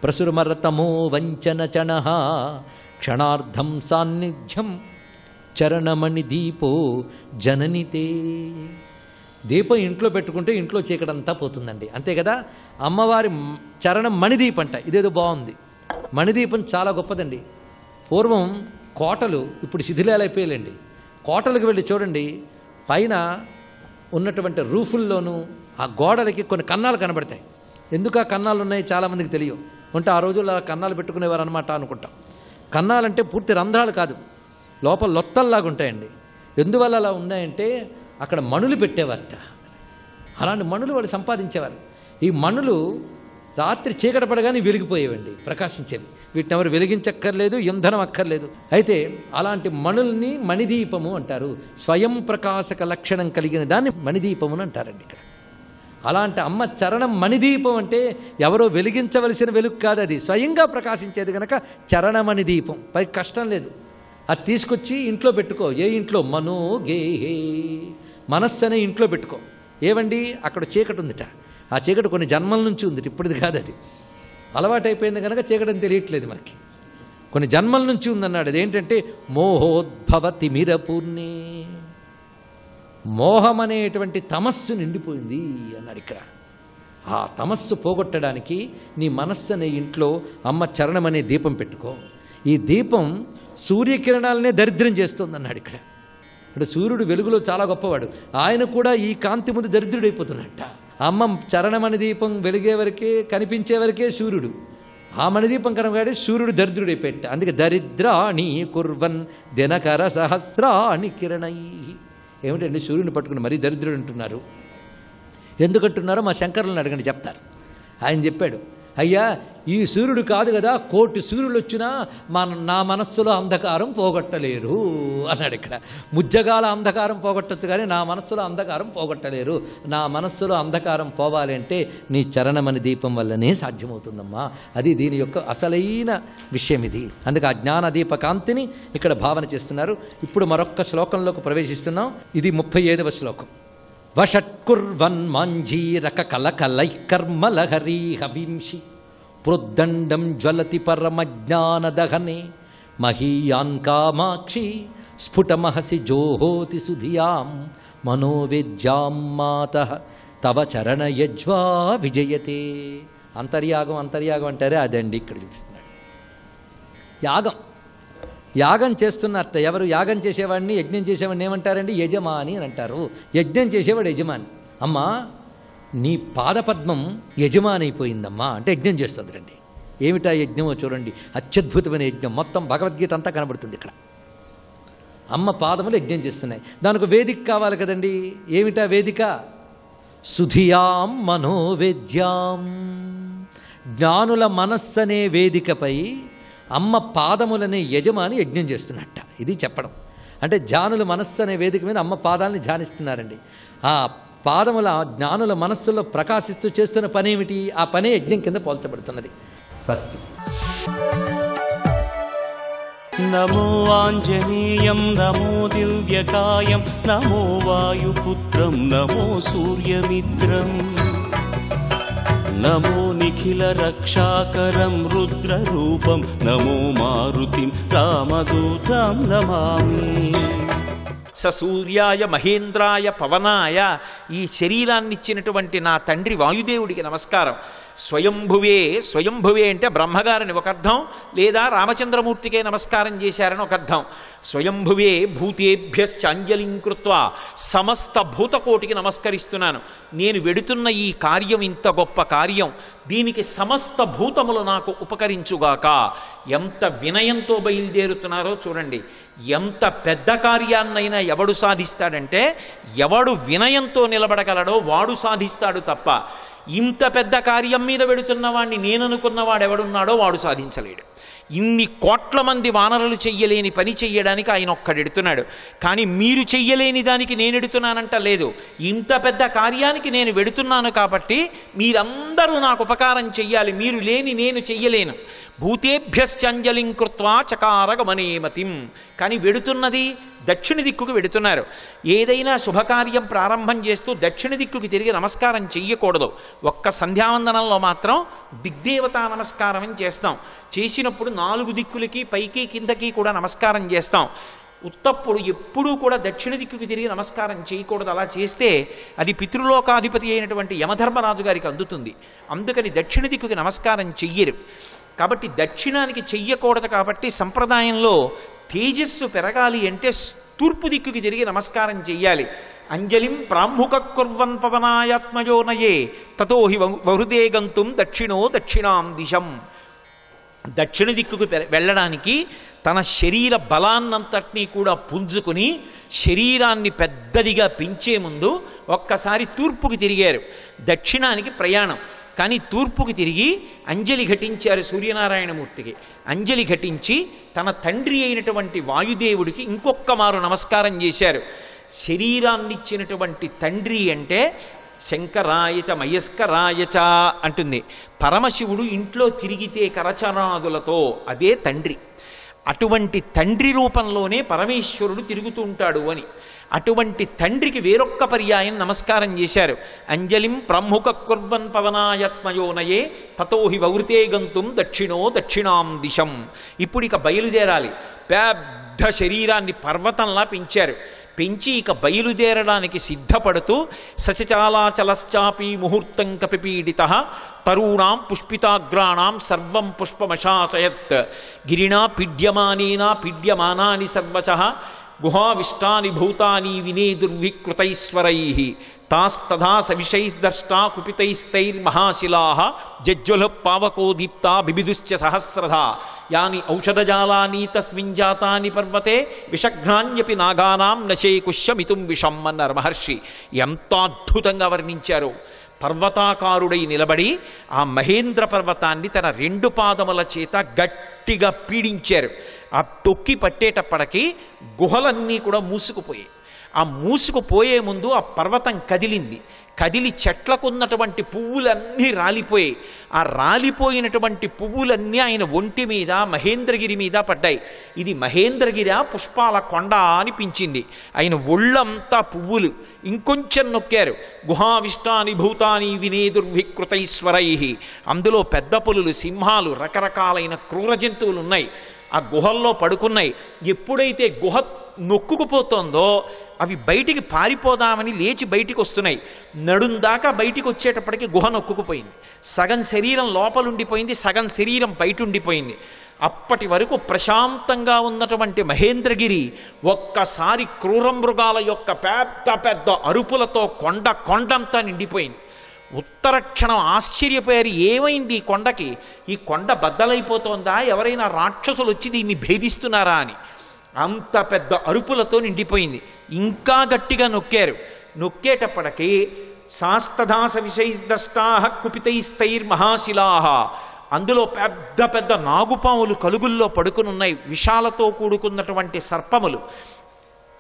ప్రసురమరతమో వంచన చణః క్షణార్ధం సాన్నిధ్యం చరణమణి దీపో జననితే. దీపం ఇంట్లో పెట్టుకుంటే ఇంట్లో చీకటంతా పోతుందండి, అంతే కదా. అమ్మవారి చరణం మణిదీపంట. ఇదేదో బాగుంది. మణిదీపం చాలా గొప్పదండి. పూర్వం కోటలు ఇప్పుడు శిథిలాలైపోయాలండి. కోటలకు వెళ్ళి చూడండి, పైన ఉన్నటువంటి రూఫుల్లోనూ ఆ గోడలకి కొన్ని కన్నాలు కనబడతాయి. ఎందుకు ఆ కన్నాలు ఉన్నాయి చాలామందికి తెలియవు. అంటే ఆ రోజుల్లో కన్నాలు పెట్టుకునేవారు అనమాట అనుకుంటాం. కన్నాలంటే పూర్తి రంధ్రాలు కాదు, లోపల లొత్తల్లాగా ఉంటాయండి. ఎందువల్ల అలా ఉన్నాయంటే అక్కడ మణులు పెట్టేవారట. అలాంటి మణులు వాళ్ళు సంపాదించేవారు. ఈ మణులు రాత్రి చీకటి పడగానే వెలిగిపోయేవండి, ప్రకాశించేవి. వీటిని ఎవరు వెలిగించక్కర్లేదు, ఇంధనం అక్కర్లేదు. అయితే అలాంటి మణుల్ని మణిదీపము అంటారు. స్వయం ప్రకాశక లక్షణం కలిగిన దాన్ని మణిదీపమును అంటారండి ఇక్కడ. అలాంటి అమ్మ చరణం మణిదీపం అంటే ఎవరో వెలిగించవలసిన వెలుగు కాదు, అది స్వయంగా ప్రకాశించేది కనుక చరణమణిదీపం. పైకి కష్టం లేదు. అది తీసుకొచ్చి ఇంట్లో పెట్టుకో. ఏ ఇంట్లో? మనోగేహే, మనస్సు అనే ఇంట్లో పెట్టుకో. ఏవండి అక్కడ చీకటి ఉందిట. ఆ చీకటి కొన్ని జన్మల నుంచి ఉందిట, ఇప్పుడుది కాదు. అది అలవాటైపోయింది కనుక చీకటిని తెలియట్లేదు మనకి. కొన్ని జన్మల నుంచి ఉందన్నాడు. అదేంటంటే మోహోద్భవతి మిరపూర్ణే, మోహం అనేటువంటి తమస్సు నిండిపోయింది అన్నాడు ఇక్కడ. ఆ తమస్సు పోగొట్టడానికి నీ మనస్సు అనే ఇంట్లో అమ్మ చరణం అనే దీపం పెట్టుకో. ఈ దీపం సూర్యకిరణాలనే దరిద్రం చేస్తుందన్నాడు ఇక్కడ. అంటే సూర్యుడు వెలుగులో చాలా గొప్పవాడు, ఆయన కూడా ఈ కాంతి ముందు దరిద్రుడైపోతున్నట్ట. అమ్మ చరణమణి దీపం వెలిగే వరకే, కనిపించే వరకే సూర్యుడు. ఆ మణిదీపం కనగాడే సూర్యుడు దరిద్రుడైపోయాట. అందుకే దరిద్రాణి కుర్వన్ దినకర సహస్రాణి కిరణై. ఏమిటండి సూర్యుని పట్టుకుని మరీ దరిద్రుడు అంటున్నారు? ఎందుకంటున్నారో మా శంకరులను అడగండి చెప్తారు. ఆయన చెప్పాడు, అయ్యా ఈ సూర్యుడు కాదు కదా, 1,000,000 సూర్యులు వచ్చినా నా మనస్సులో అంధకారం పోగొట్టలేరు అన్నాడు. ఇక్కడ ముజ్జగాల అంధకారం పోగొట్టచ్చు కానీ నా మనస్సులో అంధకారం పోగొట్టలేరు. నా మనస్సులో అంధకారం పోవాలి అంటే నీ చరణమని దీపం వల్లనే సాధ్యమవుతుందమ్మా. అది దీని యొక్క అసలైన విషయం ఇది. అందుకే ఆ జ్ఞాన దీప కాంతిని ఇక్కడ భావన చేస్తున్నారు. ఇప్పుడు మరొక్క శ్లోకంలోకి ప్రవేశిస్తున్నాం. ఇది 35వ శ్లోకం. వషట్కుర్వన్ మాంజీరక కలకలై కర్మలహరీ హవింషి ప్రోద్దండం జ్వలతి పరమజ్ఞానదహనే మహీయాన్ కామాక్షి స్ఫుటమహసి జోహోతి సుధియాం మనోవేద్యాం మాతః తవ చరణయజ్వా విజయతే. అంతర్యాగం అంటారే అదండి ఇక్కడ చూపిస్తున్నాడు. యాగం చేస్తున్నట్ట. ఎవరు యాగం చేసేవాడిని, యజ్ఞం చేసేవాడిని ఏమంటారండి? యజమాని అని అంటారు. యజ్ఞం చేసేవాడు యజమాని. అమ్మా నీ పాదపద్మం యజమాని అయిపోయిందమ్మా అంటే యజ్ఞం చేస్తుంది రండి. ఏమిటా యజ్ఞమో చూడండి, అత్యద్భుతమైన యజ్ఞం. మొత్తం భగవద్గీత అంతా కనబడుతుంది ఇక్కడ. అమ్మ పాదములు యజ్ఞం చేస్తున్నాయి. దానికి వేదిక కావాలి కదండి. ఏమిటా వేదిక? సుధియాం మనోవేద్యాం. జ్ఞానుల మనస్సనే వేదికపై అమ్మ పాదములనే యజమాని యజ్ఞం చేస్తున్నట్ట. ఇది చెప్పడం అంటే జ్ఞానుల మనస్సు అనే వేదిక మీద అమ్మ పాదాలని ధ్యానిస్తున్నారండి. ఆ పాదముల జ్ఞానుల మనస్సులో ప్రకాశిస్తూ చేస్తున్న పనేమిటి? ఆ పనే యజ్ఞం కింద పోల్చబడుతున్నది. స్వస్తి. నమో ఆంజనేయం నమో దివ్యకాయం నమో వాయుపుత్రం నమో సూర్యమిత్రం నమో నిఖిల రక్షాకరం రుద్రరూపం నమో మారుతిం రామదూతం నమామి. సూర్యాయ మహేంద్రాయ పవనాయ, ఈ శరీరాన్నిచ్చినటువంటి నా తండ్రి వాయుదేవుడికి నమస్కారం. స్వయంభువే అంటే బ్రహ్మగారిని ఒక అర్థం, లేదా రామచంద్రమూర్తికే నమస్కారం చేశారని ఒక అర్థం. స్వయంభువే భూతేభ్యశ్చాంజలిం కృత్వా, సమస్త భూతకోటికి నమస్కరిస్తున్నాను. నేను వెడుతున్న ఈ కార్యం ఇంత గొప్ప కార్యం, దీనికి సమస్త భూతములు నాకు ఉపకరించుగాక. ఎంత వినయంతో బయలుదేరుతున్నారో చూడండి. ఎంత పెద్ద కార్యాన్నైనా ఎవడు సాధిస్తాడంటే ఎవడు వినయంతో నిలబడగలడో వాడు సాధిస్తాడు తప్ప ఇంత పెద్ద కార్యం మీద వెడుతున్న వాడిని నేననుకున్నవాడు ఎవడున్నాడో వాడు సాధించలేడు. ఇన్ని కోట్ల మంది వానరులు చెయ్యలేని పని చెయ్యడానికి ఆయన ఒక్కడెడుతున్నాడు. కానీ మీరు చెయ్యలేని దానికి నేను ఎడుతున్నానంట లేదు. ఇంత పెద్ద కార్యానికి నేను వెడుతున్నాను కాబట్టి మీరందరూ నాకు ఉపకారం చెయ్యాలి. మీరు లేని నేను చెయ్యలేను. భూతేభ్యశ్చంజలిం కృత్వా చకార గమనేమతిం. కానీ వెడుతున్నది దక్షిణ దిక్కుకు వెడుతున్నారు. ఏదైనా శుభకార్యం ప్రారంభం చేస్తూ దక్షిణ దిక్కుకి తిరిగి నమస్కారం చెయ్యకూడదు. ఒక్క సంధ్యావందనంలో మాత్రం దిగ్దేవతా నమస్కారం అని చేస్తాం. చేసినప్పుడు 4 దిక్కులకి పైకి కిందకి కూడా నమస్కారం చేస్తాం. ఉత్తప్పుడు ఎప్పుడూ కూడా దక్షిణ దిక్కుకి తిరిగి నమస్కారం చేయకూడదు. అలా చేస్తే అది పితృలోకాధిపతి అయినటువంటి యమధర్మరాజు గారికి అందుతుంది. అందుకని దక్షిణ దిక్కుకి నమస్కారం చెయ్యరు. కాబట్టి దక్షిణానికి చెయ్యకూడదు. కాబట్టి సంప్రదాయంలో తేజస్సు పెరగాలి అంటే తూర్పు దిక్కుకి తిరిగి నమస్కారం చెయ్యాలి. అంజలిం ప్రాంభుక కుర్వన్ పవనాయాత్మయోనయే తతో హి వహృదే గంతుం దక్షిణో దక్షిణాం దిశం. దక్షిణ దిక్కుకు వెళ్ళడానికి తన శరీర బలాన్నంతటినీ కూడా పుంజుకుని శరీరాన్ని పెద్దదిగా పెంచే ముందు ఒక్కసారి తూర్పుకి తిరిగారు. దక్షిణానికి ప్రయాణం. కానీ తూర్పుకి తిరిగి అంజలి ఘటించారు సూర్యనారాయణమూర్తికి. అంజలి ఘటించి తన తండ్రి అయినటువంటి వాయుదేవుడికి ఇంకొక్క మారు నమస్కారం చేశారు. శరీరాన్నిచ్చినటువంటి తండ్రి అంటే శంకరాయచ మయస్కరాయచ అంటుంది. పరమశివుడు ఇంట్లో తిరిగితే కరచరణాదులతో అదే తండ్రి. అటువంటి తండ్రి రూపంలోనే పరమేశ్వరుడు తిరుగుతూ ఉంటాడు అని. అటువంటి తండ్రికి వేరొక్క పర్యాయం నమస్కారం చేశారు. అంజలిం ప్రముఖ కుర్వన్ పవనాయత్మయోనయే తతో హి వవృతే గంతుం దక్షిణో దక్షిణాం దిశం. ఇప్పుడు ఇక బయలుదేరాలి. పెద్ద శరీరాన్ని పర్వతంలా పెంచారు. పెంచి ఇక బయలుదేరడానికి సిద్ధపడుతూ సచచాలాచలశ్చాపి ముహూర్తం కపిపీడిత తరూణాం పుష్పితాగ్రాణాం సర్వం పుష్పమశాచయత్ గిరిణా పీడ్యమానేనా పీడ్యమానాని సర్వశః గుహావిష్టాని భూతాని వినే దుర్వికృతైశ్వరై తాస్తథా సవిషైర్దష్టా కుపితైస్తైర్మహాశిలా జజ్వల పావకో దీప్తా బిబిదుశ్చ సహస్రధా యాని ఔషధజాలాని తస్మిన్ జాతాని పర్వతే విషఘ్నాన్యపి నాగానాం నశేకుష్యమితుం విషం అన్నారు మహర్షి. ఎంత అద్భుతంగా వర్ణించారు. పర్వతాకారుడై నిలబడి ఆ మహేంద్ర పర్వతాన్ని తన 2 పాదముల చేత గట్టిగా పీడించారు. ఆ తొక్కి పట్టేటప్పటికి గుహలన్నీ కూడా మూసుకుపోయాయి. ఆ మూసుకుపోయే ముందు ఆ పర్వతం కదిలింది. కదిలి చెట్లకున్నటువంటి పువ్వులన్నీ రాలిపోయాయి. ఆ రాలిపోయినటువంటి పువ్వులన్నీ ఆయన ఒంటి మీద మహేంద్రగిరి మీద పడ్డాయి. ఇది మహేంద్రగిరి పుష్పాల కొండ అనిపించింది. ఆయన ఒళ్ళంతా పువ్వులు. ఇంకొంచెం నొక్కారు. గుహావిష్టాని భూతాని వినేదుర్వికృతైశ్వరై. అందులో పెద్ద పులులు, సింహాలు, రకరకాలైన క్రూర జంతువులు ఉన్నాయి. ఆ గుహల్లో పడుకున్నాయి. ఎప్పుడైతే గుహ నొక్కుకుపోతోందో అవి బయటికి పారిపోదామని లేచి బయటికి వస్తున్నాయి. నడుందాకా బయటికి వచ్చేటప్పటికి గుహ నొక్కుకుపోయింది. సగం శరీరం లోపలుండిపోయింది, సగం శరీరం బయట ఉండిపోయింది. అప్పటి వరకు ప్రశాంతంగా ఉన్నటువంటి మహేంద్రగిరి ఒక్కసారి క్రూర మృగాల యొక్క పెద్ద పెద్ద అరుపులతో కొండంతా నిండిపోయింది. ఉత్తర క్షణం ఆశ్చర్యపోయారు. ఏమైంది ఈ కొండకి? ఈ కొండ బద్దలైపోతోందా? ఎవరైనా రాక్షసులు వచ్చి దీన్ని భేదిస్తున్నారా అని. అంత పెద్ద అరుపులతో నిండిపోయింది. ఇంకా గట్టిగా నొక్కారు. నొక్కేటప్పటికీ శాస్తదాస విషైర్దష్టా కుపితైస్తైర్మహాశిలా. అందులో పెద్ద పెద్ద నాగుపాములు కలుగుల్లో పడుకునున్నాయి. విషాలతో కూడుకున్నటువంటి సర్పములు,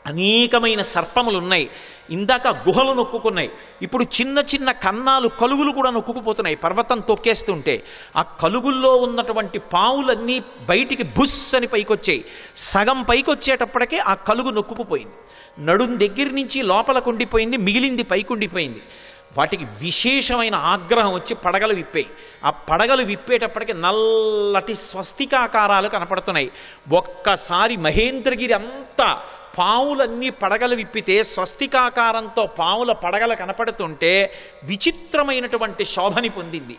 అనేకమైన సర్పములు ఉన్నాయి. ఇందాక గుహలు నొక్కుకున్నాయి. ఇప్పుడు చిన్న చిన్న కన్నాలు, కలుగులు కూడా నొక్కుకుపోతున్నాయి పర్వతం తొక్కేస్తుంటే. ఆ కలుగుల్లో ఉన్నటువంటి పావులన్నీ బయటికి బుస్ అని పైకొచ్చాయి. సగం పైకొచ్చేటప్పటికే ఆ కలుగు నొక్కుకుపోయింది. నడుం దగ్గర నుంచి లోపలకు ఉండిపోయింది, మిగిలింది పైకుండిపోయింది. వాటికి విశేషమైన ఆగ్రహం వచ్చి పడగలు విప్పాయి. ఆ పడగలు విప్పేటప్పటికి నల్లటి స్వస్తికాకారాలు కనపడుతున్నాయి. ఒక్కసారి మహేంద్రగిరి అంతా పావులన్నీ పడగలు విప్పితే స్వస్తికాకారంతో పావుల పడగలు కనపడుతుంటే విచిత్రమైనటువంటి శోభని పొందింది.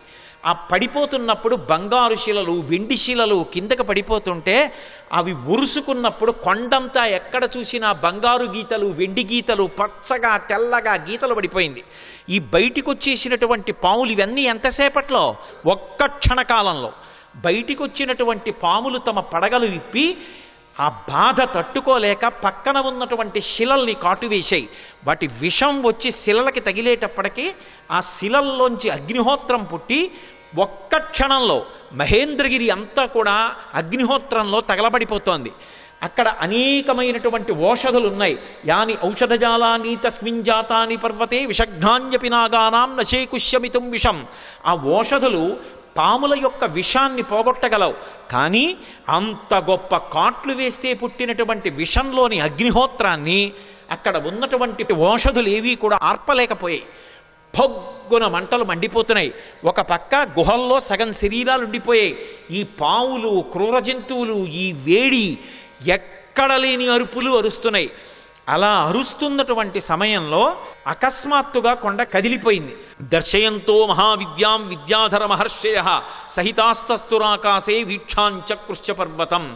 ఆ పడిపోతున్నప్పుడు బంగారు శిలలు, వెండి శిలలు కిందకు పడిపోతుంటే అవి ఉరుసుకున్నప్పుడు కొండంతా ఎక్కడ చూసినా బంగారు గీతలు, వెండి గీతలు, పచ్చగా తెల్లగా గీతలు పడిపోయింది. ఈ బయటికి వచ్చేసినటువంటి పాములు ఇవన్నీ ఎంతసేపట్లో? ఒక్క క్షణకాలంలో బయటికి వచ్చినటువంటి పాములు తమ పడగలు విప్పి ఆ బాధ తట్టుకోలేక పక్కన ఉన్నటువంటి శిలల్ని కాటువేశాయి. వాటి విషం వచ్చి శిలలకి తగిలేటప్పటికీ ఆ శిలల్లోంచి అగ్నిహోత్రం పుట్టి ఒక్క క్షణంలో మహేంద్రగిరి అంతా కూడా అగ్నిహోత్రంలో తగలబడిపోతోంది. అక్కడ అనేకమైనటువంటి ఓషధులు ఉన్నాయి. యాని ఔషధజాలాని తస్మిన్ జాతాని పర్వతే విషఘ్నాన్యపి నాగానాం నశేకుష్యమితుం విషం. ఆ ఓషధులు పాముల యొక్క విషాన్ని పోగొట్టగలవు. కానీ అంత గొప్ప కాట్లు వేస్తే పుట్టినటువంటి విషంలోని అగ్నిహోత్రాన్ని అక్కడ ఉన్నటువంటి ఓషధులు ఏవీ కూడా ఆర్పలేకపోయాయి. భొగ్గున మంటలు మండిపోతున్నాయి. ఒక పక్క గుహల్లో సగం శరీరాలు ఉండిపోయాయి. ఈ పావులు, క్రూర జంతువులు ఈ వేడి ఎక్కడ లేని అరుపులు అరుస్తున్నాయి. అలా అరుస్తున్నటువంటి సమయంలో అకస్మాత్తుగా కొండ కదిలిపోయింది. దర్శయంతో మహావిద్యాం విద్యాధర మహర్షయ సహితాస్తస్తురాకాశే వీక్షాంచకృష్య పర్వతం.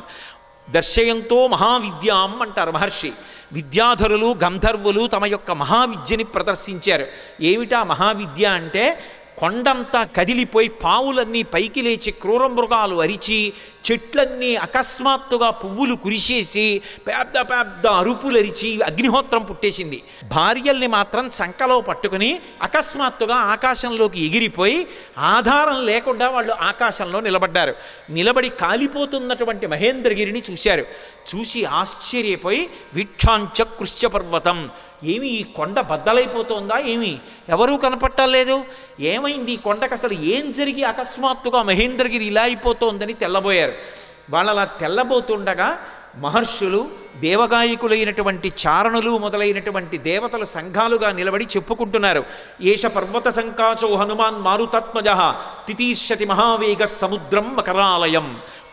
దర్శయంతో మహావిద్యాం అంటారు మహర్షి. విద్యాధరులు, గంధర్వులు తమ యొక్క మహావిద్యని ప్రదర్శించారు. ఏమిటా మహావిద్య అంటే కొండంతా కదిలిపోయి పావులన్నీ పైకి లేచి క్రూర మృగాలు అరిచి చెట్లన్నీ అకస్మాత్తుగా పువ్వులు కురిసేసి పెద్ద పెద్ద అరుపులు అరిచి అగ్నిహోత్రం పుట్టేసింది. భార్యల్ని మాత్రం చంకలో పట్టుకుని అకస్మాత్తుగా ఆకాశంలోకి ఎగిరిపోయి ఆధారం లేకుండా వాళ్ళు ఆకాశంలో నిలబడ్డారు. నిలబడి కాలిపోతున్నటువంటి మహేంద్రగిరిని చూశారు. చూసి ఆశ్చర్యపోయి వీక్షాంచకృష్య పర్వతం. ఏమి ఈ కొండ బద్దలైపోతుందా? ఏమి ఎవరూ కనపట్టలేదు. ఏమైంది ఈ కొండకు? అసలు ఏం జరిగి అకస్మాత్తుగా మహేంద్రగిరి ఇలా అయిపోతోందని తెల్లబోయారు. వాళ్ళు అలా తెల్లబోతుండగా మహర్షులు, దేవగాయకులైనటువంటి చారణులు మొదలైనటువంటి దేవతలు సంఘాలుగా నిలబడి చెప్పుకుంటున్నారు. ఏష పర్వత సంకాచో హనుమాన్ మారుతాత్మజ తితీర్షతి మహావేగ సముద్రం మకరాలయం.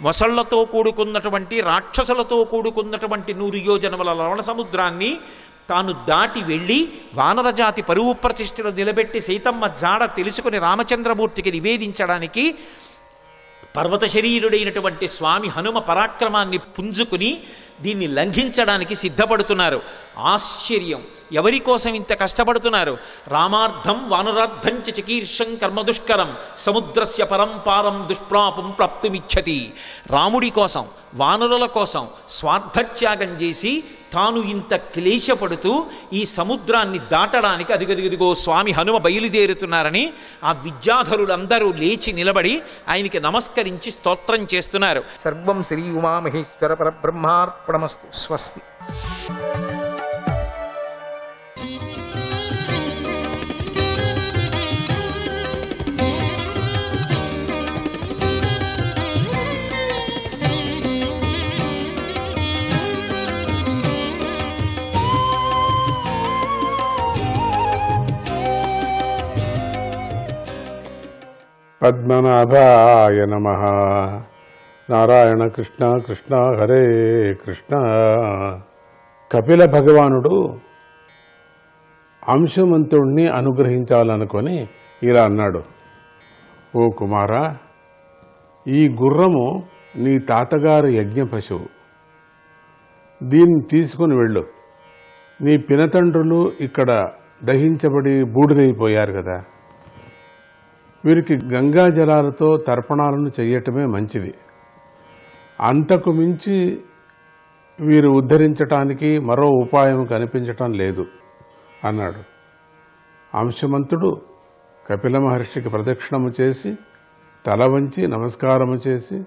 మొసళ్లతో కూడుకున్నటువంటి, రాక్షసులతో కూడుకున్నటువంటి 100 యోజనముల లవణ సముద్రాన్ని తాను దాటి వెళ్ళి వానరజాతి పరువు ప్రతిష్ఠలు నిలబెట్టి సీతమ్మ జాడ తెలుసుకుని రామచంద్రమూర్తికి నివేదించడానికి పర్వత శరీరుడైనటువంటి స్వామి హనుమ పరాక్రమాన్ని పుంజుకుని దీన్ని లంఘించడానికి సిద్ధపడుతున్నారు. ఆశ్చర్యం, ఎవరి కోసం ఇంత కష్టపడుతున్నారు? రామార్థం వానరార్థం చ చికీర్షం కర్మదుష్కరం సముద్రస్య పరంపారం దుష్ప్రాపం ప్రాప్తుమిచ్చతి. రాముడి కోసం, వానరుల కోసం స్వార్థత్యాగం చేసి తాను ఇంత క్లేశపడుతూ ఈ సముద్రాన్ని దాటడానికి అదిగదిగదిగో స్వామి హనుమ బయలుదేరుతున్నారని ఆ విద్యాధరులందరూ లేచి నిలబడి ఆయనకి నమస్కరించి స్తోత్రం చేస్తున్నారు. సర్వం శ్రీ ఉమామహేశ్వర పరబ్రహ్మార్పణమస్తు. స్వస్తి. పద్మనాభాయ నమః. నారాయణ కృష్ణ కృష్ణ హరే కృష్ణ. కపిల భగవానుడు అంశమంతుణ్ణి అనుగ్రహించాలనుకొని ఇలా అన్నాడు, ఓ కుమారా, ఈ గుర్రము నీ తాతగారి యజ్ఞ పశువు, దీన్ని తీసుకుని వెళ్ళు. నీ పినతండ్రులు ఇక్కడ దహించబడి బూడిదైపోయారు కదా, వీరికి గంగా జలాలతో తర్పణాలను చెయ్యటమే మంచిది. అంతకు మించి వీరు ఉద్ధరించటానికి మరో ఉపాయం కనిపించటం లేదు అన్నాడు. అంశమంతుడు కపిల మహర్షికి ప్రదక్షిణము చేసి తల వంచి నమస్కారము చేసి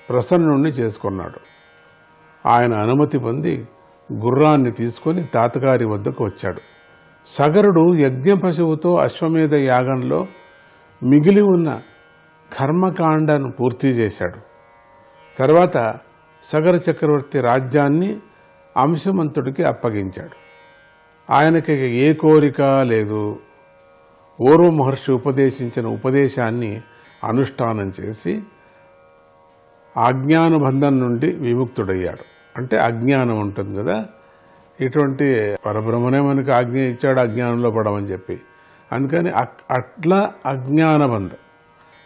ప్రసన్నుణ్ణి చేసుకున్నాడు. ఆయన అనుమతి పొంది గుర్రాన్ని తీసుకొని తాతగారి వద్దకు వచ్చాడు. సగరుడు యజ్ఞ పశువుతో అశ్వమేధ యాగంలో మిగిలి ఉన్న కర్మకాండను పూర్తి చేశాడు. తర్వాత సగర చక్రవర్తి రాజ్యాన్ని అంశమంతుడికి అప్పగించాడు. ఆయనకి ఏ కోరిక లేదు. ఓర్వ మహర్షి ఉపదేశించిన ఉపదేశాన్ని అనుష్ఠానం చేసి అజ్ఞానబంధం నుండి విముక్తుడయ్యాడు. అంటే అజ్ఞానం ఉంటుంది కదా, ఇటువంటి పరబ్రహ్మనే మనకు ఆజ్ఞ ఇచ్చాడు అజ్ఞానంలో పడమని చెప్పి. అందుకని అట్లా అజ్ఞానబంధం,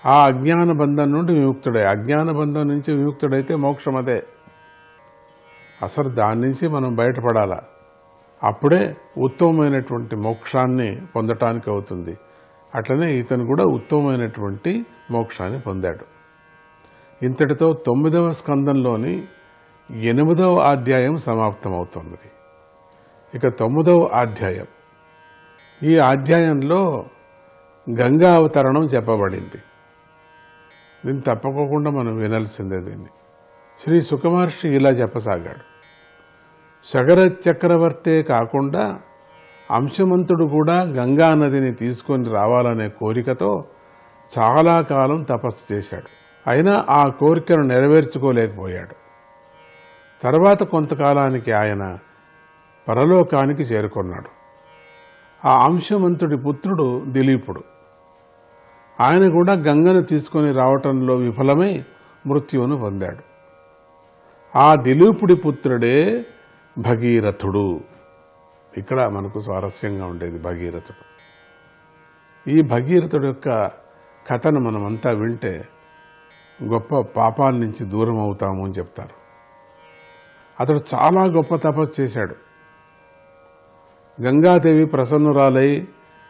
ఆ అజ్ఞానబంధం నుండి విముక్తుడే. అజ్ఞానబంధం నుంచి విముక్తుడైతే మోక్షం అదే. అసలు దాని నుంచి మనం బయటపడాలా, అప్పుడే ఉత్తమమైనటువంటి మోక్షాన్ని పొందటానికి అవుతుంది. అట్లనే ఇతను కూడా ఉత్తమమైనటువంటి మోక్షాన్ని పొందాడు. ఇంతటితో 9వ స్కందంలోని 8వ అధ్యాయం సమాప్తమవుతున్నది. ఇక 9వ అధ్యాయం. ఈ అధ్యాయంలో గంగా అవతరణం చెప్పబడింది. దీన్ని తప్పకోకుండా మనం వినాల్సిందే. దీన్ని శ్రీ సుఖమహర్షి ఇలా చెప్పసాగాడు. సగర చక్రవర్తే కాకుండా అంశమంతుడు కూడా గంగా నదిని తీసుకొని రావాలనే కోరికతో చాలా కాలం తపస్సు చేశాడు. అయినా ఆ కోరికను నెరవేర్చుకోలేకపోయాడు. తర్వాత కొంతకాలానికి ఆయన పరలోకానికి చేరుకున్నాడు. ఆ అంశమంతుడి పుత్రుడు దిలీపుడు. ఆయన కూడా గంగను తీసుకొని రావటంలో విఫలమై మృత్యువును పొందాడు. ఆ దిలీపుడి పుత్రుడే భగీరథుడు. ఇక్కడ మనకు స్వారస్యంగా ఉండేది భగీరథుడు. ఈ భగీరథుడు యొక్క కథను మనమంతా వింటే గొప్ప పాపాల నుంచి దూరం అవుతాము అని చెప్తారు. అతడు చాలా గొప్ప తపస్సు చేశాడు. గంగాదేవి ప్రసన్నురాలై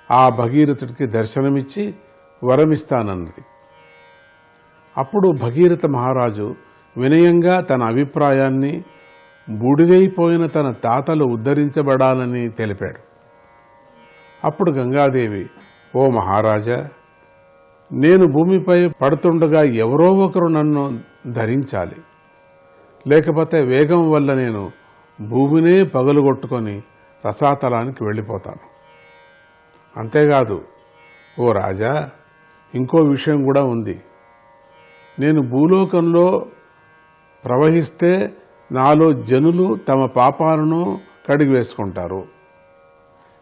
ఆ భగీరథుడికి దర్శనమిచ్చి వరమిస్తానన్నది. అప్పుడు భగీరథ మహారాజు వినయంగా తన అభిప్రాయాన్ని బూడిదైపోయిన తన తాతలు ఉద్ధరించబడాలని తెలిపాడు. అప్పుడు గంగాదేవి, ఓ మహారాజా, నేను భూమిపై పడుతుండగా ఎవరో ఒకరు నన్ను ధరించాలి, లేకపోతే వేగం వల్ల నేను భూమినే పగలుగొట్టుకొని రసాతలానికి వెళ్ళిపోతాను. అంతేకాదు ఓ రాజా, ఇంకో విషయం కూడా ఉంది. నేను భూలోకంలో ప్రవహిస్తే నాలో జనులు తమ పాపాలను కడిగివేసుకుంటారు.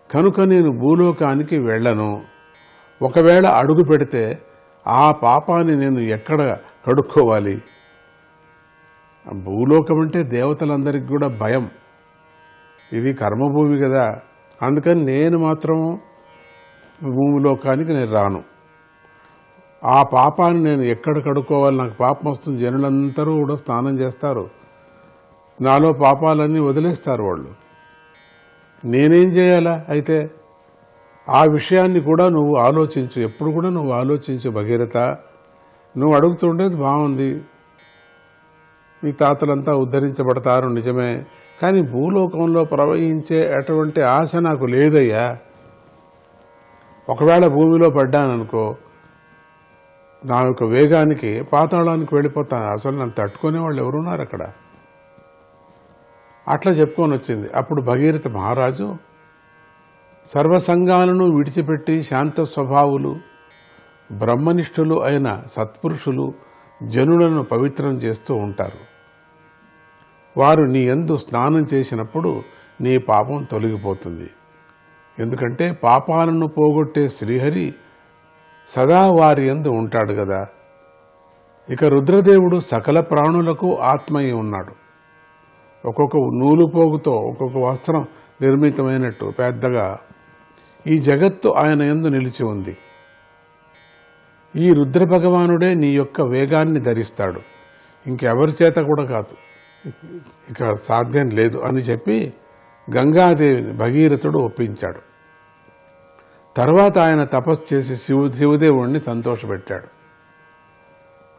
కనుక నేను భూలోకానికి వెళ్ళను. ఒకవేళ అడుగు పెడితే ఆ పాపాన్ని నేను ఎక్కడ కడుక్కోవాలి? భూలోకం అంటే దేవతలందరికీ కూడా భయం. ఇది కర్మభూమి కదా, అందుకని నేను మాత్రం భూమిలోకానికి నేను రాను. ఆ పాపాన్ని నేను ఎక్కడ కడుక్కోవాలి? నాకు పాపం వస్తుంది. జనులందరూ కూడా స్నానం చేస్తారు, నాలో పాపాలన్నీ వదిలేస్తారు వాళ్ళు. నేనేం చేయాలా అయితే? ఆ విషయాన్ని కూడా నువ్వు ఆలోచించు, ఎప్పుడు కూడా నువ్వు ఆలోచించు భగీరథ. నువ్వు అడుగుతుండేది బాగుంది, మీ తాతలంతా ఉద్ధరించబడతారు నిజమే, కానీ భూలోకంలో ప్రవహించే అటువంటి ఆశ నాకు లేదయ్యా. ఒకవేళ భూమిలో పడ్డాననుకో, నా యొక్క వేగానికి పాతాళానికి వెళ్ళిపోతాను, అసలు నన్ను తట్టుకునే వాళ్ళు ఎవరున్నారు అక్కడ? అట్లా చెప్పుకొని వచ్చింది. అప్పుడు భగీరథ మహారాజు సర్వసంగాలను విడిచిపెట్టి శాంత స్వభావులు బ్రహ్మనిష్ఠులు అయిన సత్పురుషులు జనులను పవిత్రం చేస్తూ ఉంటారు. వారు నీ యందు స్నానం చేసినప్పుడు నీ పాపం తొలగిపోతుంది. ఎందుకంటే పాపాలను పోగొట్టే శ్రీహరి సదా వారి యందు ఉంటాడు కదా. ఇక రుద్రదేవుడు సకల ప్రాణులకు ఆత్మయ్య ఉన్నాడు. ఒక్కొక్క నూలు పోగుతో ఒక్కొక్క వస్త్రం నిర్మితమైనట్టు పెద్దగా ఈ జగత్తు ఆయన యందు నిలిచి ఉంది. ఈ రుద్ర భగవానుడే నీ యొక్క వేగాన్ని ధరిస్తాడు, ఇంకెవరి చేత కూడా కాదు, ఇక సాధ్యం లేదు అని చెప్పి గంగాదేవిని భగీరథుడు ఒప్పించాడు. తర్వాత ఆయన తపస్సు చేసి శివదేవుణ్ణి సంతోషపెట్టాడు.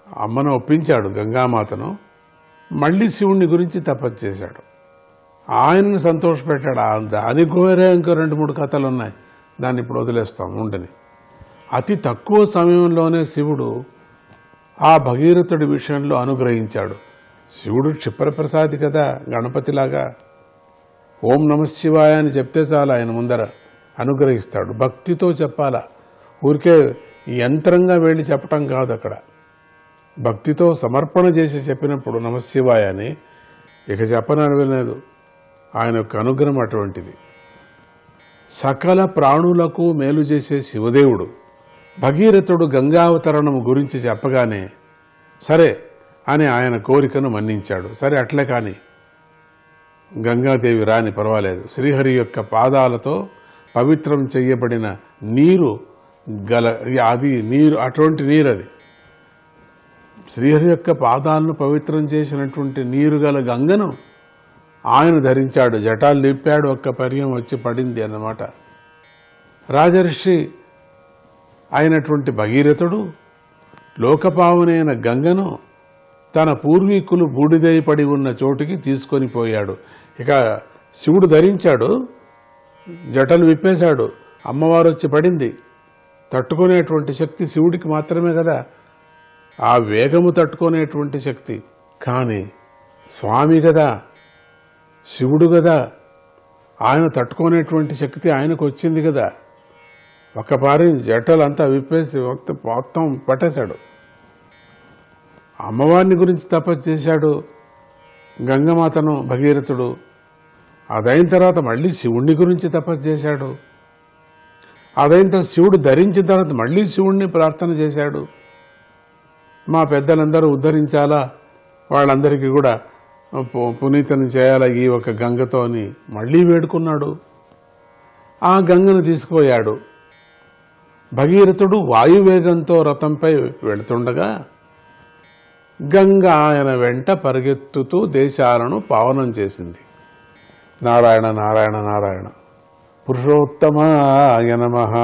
అమ్మను ఒప్పించాడు గంగామాతను, మళ్ళీ శివుణ్ణి గురించి తపస్సు చేశాడు, ఆయనను సంతోషపెట్టాడు. దానికి వేరే ఇంకో 2-3 కథలు ఉన్నాయి, దాన్ని ఇప్పుడు వదిలేస్తాం ఉండని. అతి తక్కువ సమయంలోనే శివుడు ఆ భగీరథుడి విషయంలో అనుగ్రహించాడు. శివుడు క్షిప్రప్రసాది కదా, గణపతిలాగా. ఓం నమఃశివాయ అని చెప్తే చాలు, ఆయన ముందర అనుగ్రహిస్తాడు. భక్తితో చెప్పాలా, ఊరికే యంత్రంగా వెళ్ళి చెప్పటం కాదు. అక్కడ భక్తితో సమర్పణ చేసి చెప్పినప్పుడు నమఃశివాయ అని ఇక చెప్పనలేదు. ఆయన యొక్క అనుగ్రహం అటువంటిది. సకల ప్రాణులకు మేలు చేసే శివదేవుడు భగీరథుడు గంగావతరణము గురించి చెప్పగానే సరే అని ఆయన కోరికను మన్నించాడు. సరే అట్లే కాని గంగాదేవి రాని పర్వాలేదు, శ్రీహరి యొక్క పాదాలతో పవిత్రం చెయ్యబడిన నీరు గల అది నీరు, అటువంటి నీరు అది. శ్రీహరి యొక్క పాదాలను పవిత్రం చేసినటువంటి నీరు గల గంగను ఆయన ధరించాడు, జటాలు నింపాడు, ఒక్క పర్యం వచ్చి పడింది అన్నమాట. రాజర్షి అయినటువంటి భగీరథుడు లోకపావనైన గంగను తన పూర్వీకులు బూడిదై పడి ఉన్న చోటుకి తీసుకొని పోయాడు. ఇక శివుడు ధరించాడు, జటలు విప్పేశాడు, అమ్మవారు వచ్చి పడింది. తట్టుకునేటువంటి శక్తి శివుడికి మాత్రమే కదా, ఆ వేగము తట్టుకునేటువంటి శక్తి. కానీ స్వామి కదా, శివుడు కదా, ఆయన తట్టుకునేటువంటి శక్తి ఆయనకు వచ్చింది కదా. ఒక్కపారి జటలంతా విప్పేసి మొత్తం పట్టేశాడు. అమ్మవారిని గురించి తపస్సు చేశాడు గంగమాతను భగీరథుడు. అదైన తర్వాత మళ్ళీ శివుణ్ణి గురించి తపస్సు చేశాడు. అదైన తర్వాత శివుడు ధరించిన తర్వాత మళ్ళీ శివుణ్ణి ప్రార్థన చేశాడు. మా పెద్దలందరూ ఉద్ధరించాలా, వాళ్ళందరికీ కూడా పునీతం చేయాలా ఈ ఒక గంగతో అని మళ్ళీ వేడుకున్నాడు. ఆ గంగను తీసుకుపోయాడు. భగీరథుడు వాయువేగంతో రథంపై వెళుతుండగా గంగ ఆయన వెంట పరిగెత్తుతూ దేశాలను పావనం చేసింది. నారాయణ నారాయణ నారాయణ. పురుషోత్తమాయ నమః.